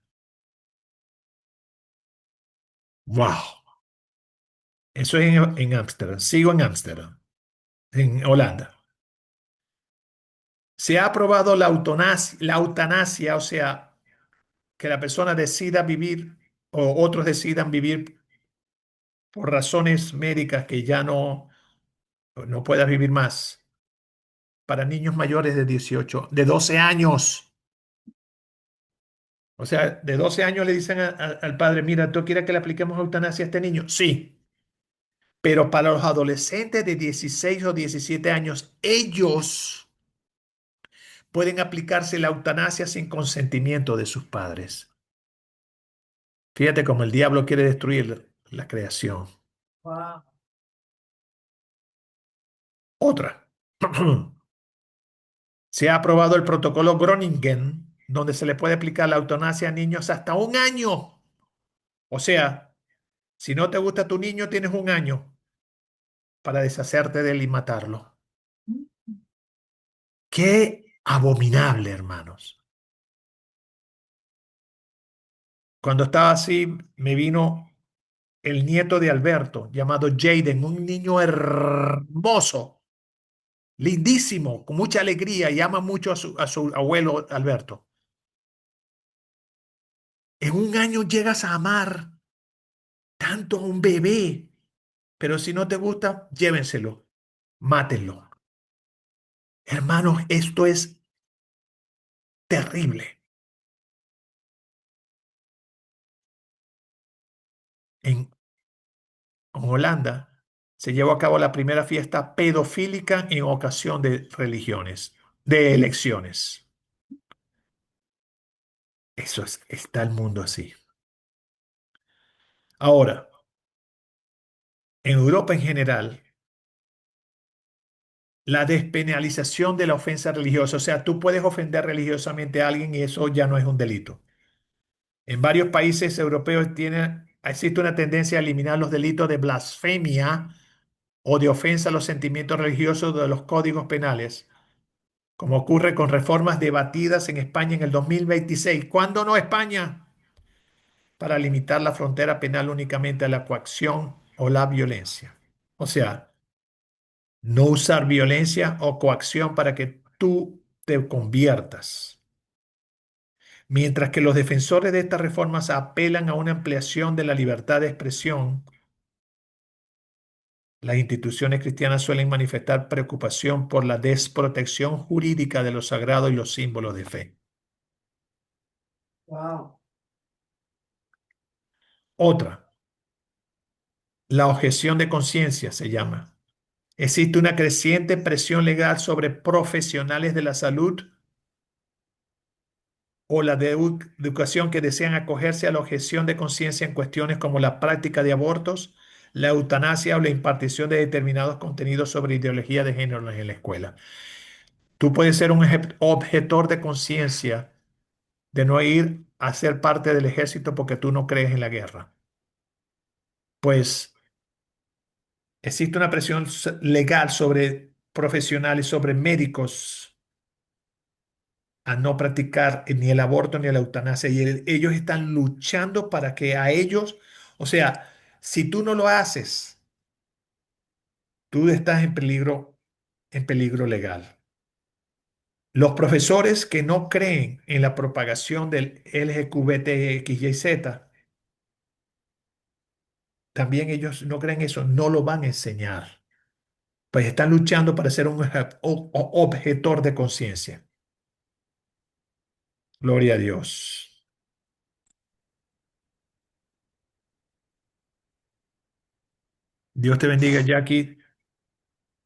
Wow. Eso es en Ámsterdam. Sigo en Ámsterdam, en Holanda. Se ha aprobado la eutanasia, o sea, que la persona decida vivir o otros decidan vivir por razones médicas que ya no puedas vivir más para niños mayores de 18, de 12 años. O sea, de 12 años le dicen al padre, mira, ¿tú quieres que le apliquemos eutanasia a este niño? Sí, pero para los adolescentes de 16 o 17 años, ellos pueden aplicarse la eutanasia sin consentimiento de sus padres. Fíjate cómo el diablo quiere destruir la creación. Wow. Otra. Se ha aprobado el protocolo Groningen, donde se le puede aplicar la eutanasia a niños hasta un año. O sea, si no te gusta tu niño, tienes un año para deshacerte de él y matarlo. Qué abominable, hermanos. Cuando estaba así, me vino el nieto de Alberto, llamado Jaden, un niño hermoso, lindísimo, con mucha alegría y ama mucho a su abuelo Alberto. En un año llegas a amar tanto a un bebé, pero si no te gusta, llévenselo, mátenlo. Hermanos, esto es terrible. En Holanda se llevó a cabo la primera fiesta pedofílica en ocasión de religiones, de elecciones. Eso es, está el mundo así. Ahora, en Europa en general, la despenalización de la ofensa religiosa, o sea, tú puedes ofender religiosamente a alguien y eso ya no es un delito. En varios países europeos existe una tendencia a eliminar los delitos de blasfemia o de ofensa a los sentimientos religiosos de los códigos penales, como ocurre con reformas debatidas en España en el 2026. ¿Cuándo no España? Para limitar la frontera penal únicamente a la coacción o la violencia. O sea, no usar violencia o coacción para que tú te conviertas. Mientras que los defensores de estas reformas apelan a una ampliación de la libertad de expresión, las instituciones cristianas suelen manifestar preocupación por la desprotección jurídica de lo sagrado y los símbolos de fe. Wow. Otra, la objeción de conciencia se llama. Existe una creciente presión legal sobre profesionales de la salud o la de educación que desean acogerse a la objeción de conciencia en cuestiones como la práctica de abortos, la eutanasia o la impartición de determinados contenidos sobre ideología de género en la escuela. Tú puedes ser un objetor de conciencia de no ir a ser parte del ejército porque tú no crees en la guerra. Pues existe una presión legal sobre profesionales, sobre médicos, a no practicar ni el aborto ni la eutanasia. Y ellos están luchando para que a ellos, o sea, si tú no lo haces, tú estás en peligro legal. Los profesores que no creen en la propagación del LGBTQIZ, también ellos no creen eso, no lo van a enseñar. Pues están luchando para ser un objetor de conciencia. Gloria a Dios. Dios te bendiga, Jackie.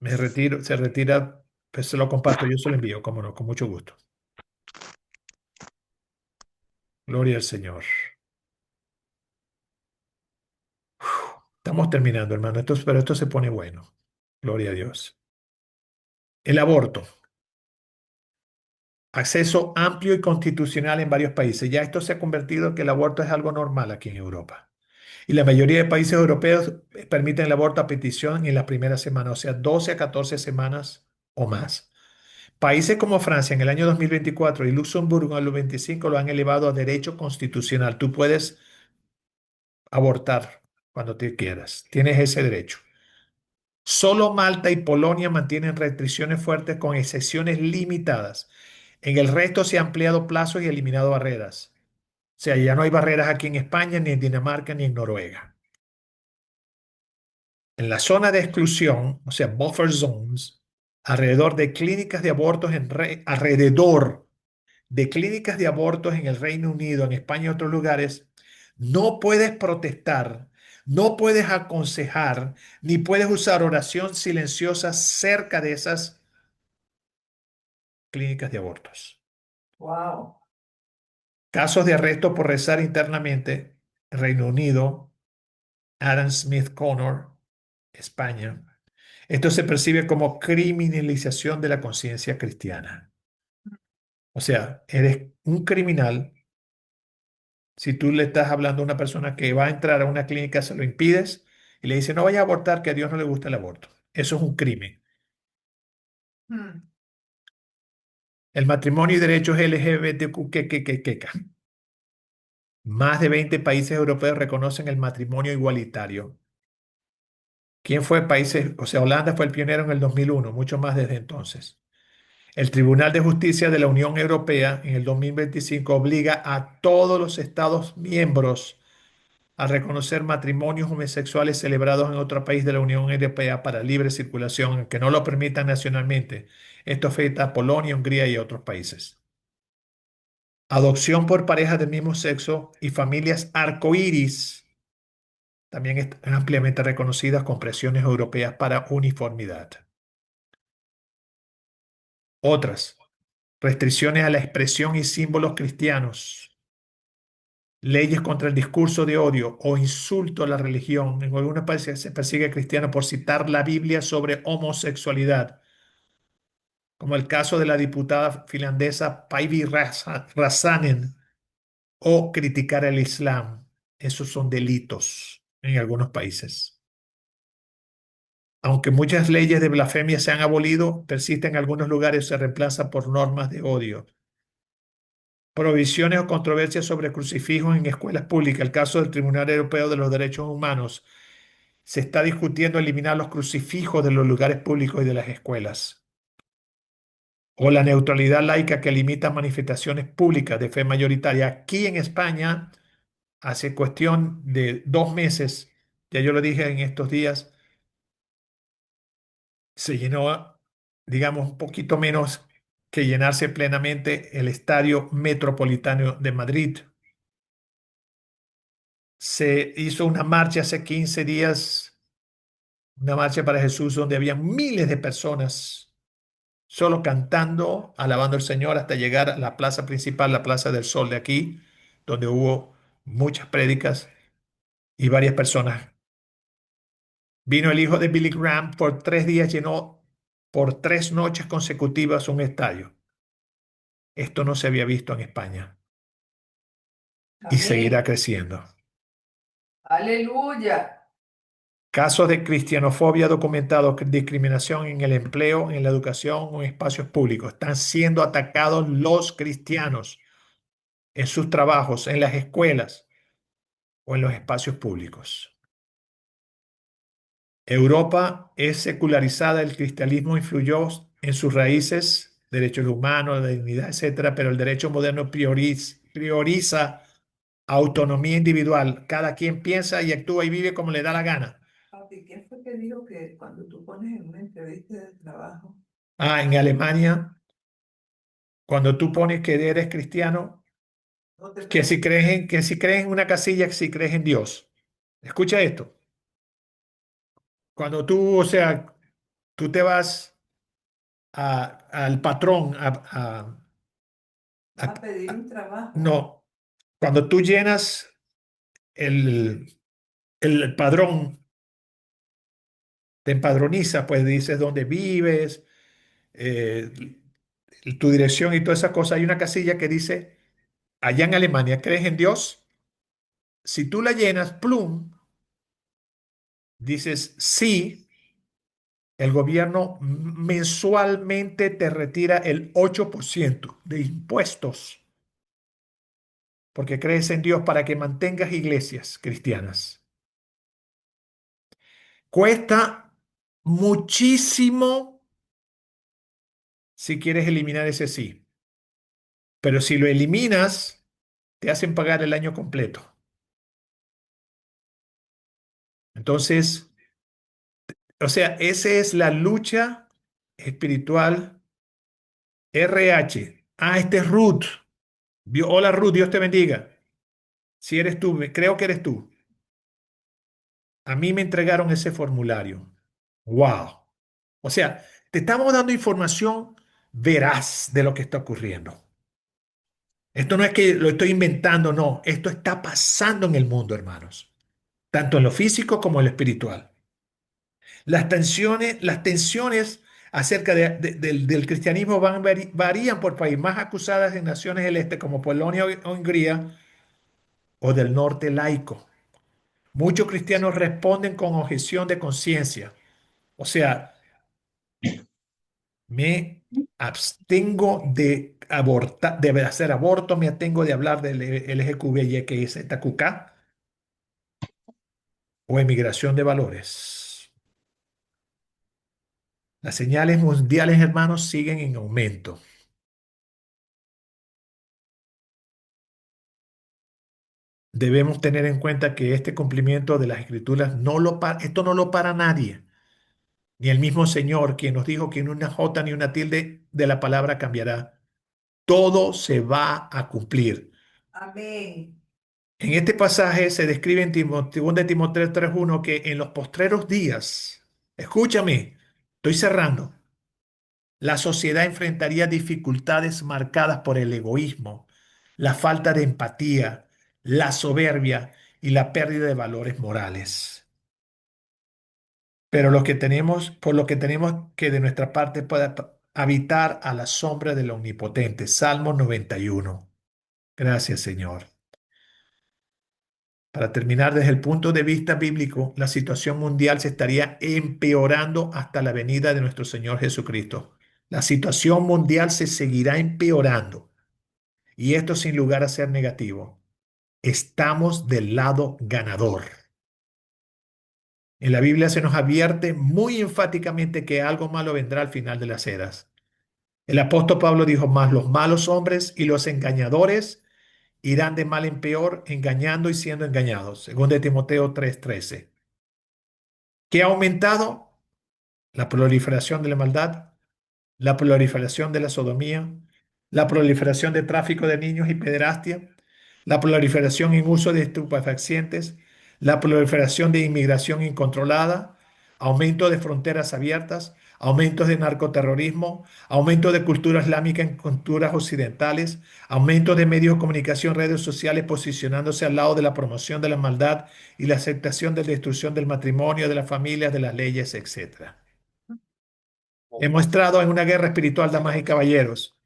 Me retiro, se retira, pues se lo comparto, yo se lo envío, cómo no, con mucho gusto. Gloria al Señor. Estamos terminando, hermano, pero esto se pone bueno. Gloria a Dios. El aborto. Acceso amplio y constitucional en varios países. Ya esto se ha convertido en que el aborto es algo normal aquí en Europa. Y la mayoría de países europeos permiten el aborto a petición en la primera semana, o sea, 12 a 14 semanas o más. Países como Francia en el año 2024 y Luxemburgo en los 25 lo han elevado a derecho constitucional. Tú puedes abortar cuando te quieras. Tienes ese derecho. Solo Malta y Polonia mantienen restricciones fuertes con excepciones limitadas. En el resto se han ampliado plazos y eliminado barreras. O sea, ya no hay barreras aquí en España, ni en Dinamarca, ni en Noruega. En la zona de exclusión, o sea, buffer zones, alrededor de clínicas de abortos alrededor de clínicas de abortos en el Reino Unido, en España y otros lugares, no puedes protestar, no puedes aconsejar, ni puedes usar oración silenciosa cerca de esas clínicas de abortos. Wow. Casos de arresto por rezar internamente, Reino Unido, Adam Smith Connor, España. Esto se percibe como criminalización de la conciencia cristiana. O sea, eres un criminal Si tú le estás hablando a una persona que va a entrar a una clínica, se lo impides y le dices, no vaya a abortar, que a Dios no le gusta el aborto. Eso es un crimen. Hmm. El matrimonio y derechos LGBTQ, más de 20 países europeos reconocen el matrimonio igualitario. ¿Quién fue países? O sea, Holanda fue el pionero en el 2001, mucho más desde entonces. El Tribunal de Justicia de la Unión Europea en el 2025 obliga a todos los Estados miembros a reconocer matrimonios homosexuales celebrados en otro país de la Unión Europea para libre circulación, aunque no lo permitan nacionalmente. Esto afecta a Polonia, Hungría y otros países. Adopción por parejas del mismo sexo y familias arcoíris también están ampliamente reconocidas con presiones europeas para uniformidad. Otras, restricciones a la expresión y símbolos cristianos, leyes contra el discurso de odio o insulto a la religión. En algunos países se persigue a cristianos por citar la Biblia sobre homosexualidad, como el caso de la diputada finlandesa Päivi Räsänen, o criticar el Islam. Esos son delitos en algunos países. Aunque muchas leyes de blasfemia se han abolido, persisten en algunos lugares y se reemplazan por normas de odio. Prohibiciones o controversias sobre crucifijos en escuelas públicas. El caso del Tribunal Europeo de los Derechos Humanos. Se está discutiendo eliminar los crucifijos de los lugares públicos y de las escuelas. O la neutralidad laica que limita manifestaciones públicas de fe mayoritaria. Aquí en España, hace cuestión de 2 meses, ya yo lo dije en estos días, se llenó, digamos, un poquito menos que llenarse plenamente el Estadio Metropolitano de Madrid. Se hizo una marcha hace 15 días, una marcha para Jesús, donde había miles de personas solo cantando, alabando al Señor hasta llegar a la plaza principal, la Plaza del Sol de aquí, donde hubo muchas prédicas y varias personas. Vino el hijo de Billy Graham, por 3 días llenó por 3 noches consecutivas un estadio. Esto no se había visto en España y seguirá Amén. creciendo. Aleluya. Casos de cristianofobia documentados, discriminación en el empleo, en la educación o en espacios públicos. Están siendo atacados los cristianos en sus trabajos, en las escuelas o en los espacios públicos. Europa es secularizada, el cristianismo influyó en sus raíces, derechos humanos, la dignidad, etcétera, pero el derecho moderno prioriza autonomía individual. Cada quien piensa y actúa y vive como le da la gana. Papi, ¿quién fue que dijo que cuando tú pones en una entrevista de trabajo, En Alemania, cuando tú pones que eres cristiano, no te que si crees en una casilla, que si crees en Dios. Escucha esto. Cuando tú, o sea, tú te vas al patrón, a pedir un trabajo? no, cuando tú llenas el, el padrón, te empadroniza, pues dices dónde vives, eh, tu dirección y toda esa cosa. Hay una casilla que dice, allá en Alemania, ¿crees en Dios? Si tú la llenas, plum, dices sí, el gobierno mensualmente te retira el 8% de impuestos porque crees en Dios para que mantengas iglesias cristianas. Cuesta muchísimo si quieres eliminar ese sí, pero si lo eliminas, te hacen pagar el año completo. Entonces, o sea, esa es la lucha espiritual. RH. Este es Ruth. Hola Ruth, Dios te bendiga. Si eres tú, creo que eres tú. A mí me entregaron ese formulario. Wow. O sea, te estamos dando información veraz de lo que está ocurriendo. Esto no es que lo estoy inventando, no. Esto está pasando en el mundo, hermanos. Tanto en lo físico como en lo espiritual. Las tensiones acerca del cristianismo varían por país. Más acusadas en naciones del este como Polonia o Hungría, o del norte laico. Muchos cristianos responden con objeción de conciencia. O sea, me abstengo de abortar, de hacer aborto, me abstengo de hablar del LGTB, que es TQK, o emigración de valores. Las señales mundiales, hermanos, siguen en aumento. Debemos tener en cuenta que este cumplimiento de las escrituras esto no lo para nadie, ni el mismo Señor, quien nos dijo que ni una jota ni una tilde de la palabra cambiará. Todo se va a cumplir. Amén. En este pasaje se describe en 2 de Timoteo 3:1 que en los postreros días, escúchame, estoy cerrando, la sociedad enfrentaría dificultades marcadas por el egoísmo, la falta de empatía, la soberbia y la pérdida de valores morales. Pero por lo que tenemos que de nuestra parte pueda habitar a la sombra del Omnipotente. Salmo 91. Gracias, Señor. Para terminar, desde el punto de vista bíblico, la situación mundial se estaría empeorando hasta la venida de nuestro Señor Jesucristo. La situación mundial se seguirá empeorando. Y esto sin lugar a ser negativo. Estamos del lado ganador. En la Biblia se nos advierte muy enfáticamente que algo malo vendrá al final de las eras. El apóstol Pablo dijo, más los malos hombres y los engañadores irán de mal en peor, engañando y siendo engañados. Según de Timoteo 3:13. ¿Qué ha aumentado? La proliferación de la maldad, la proliferación de la sodomía, la proliferación de tráfico de niños y pederastia, la proliferación en uso de estupefacientes, la proliferación de inmigración incontrolada, aumento de fronteras abiertas, aumentos de narcoterrorismo, aumento de cultura islámica en culturas occidentales, aumento de medios de comunicación, redes sociales posicionándose al lado de la promoción de la maldad y la aceptación de la destrucción del matrimonio, de las familias, de las leyes, etcétera. Hemos entrado en una guerra espiritual, damas y caballeros.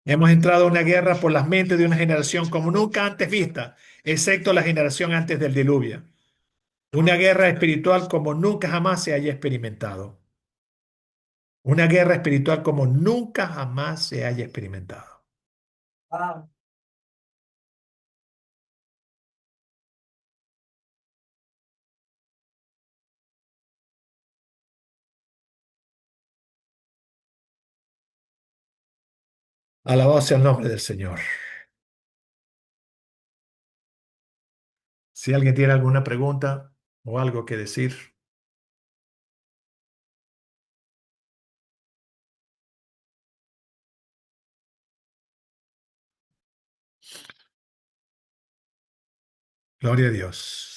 Hemos entrado en una guerra por las mentes de una generación como nunca antes vista, excepto la generación antes del diluvio. Una guerra espiritual como nunca jamás se haya experimentado. Una guerra espiritual como nunca jamás se haya experimentado. Wow. Alabado sea el nombre del Señor. Si alguien tiene alguna pregunta o algo que decir. Gloria a Dios.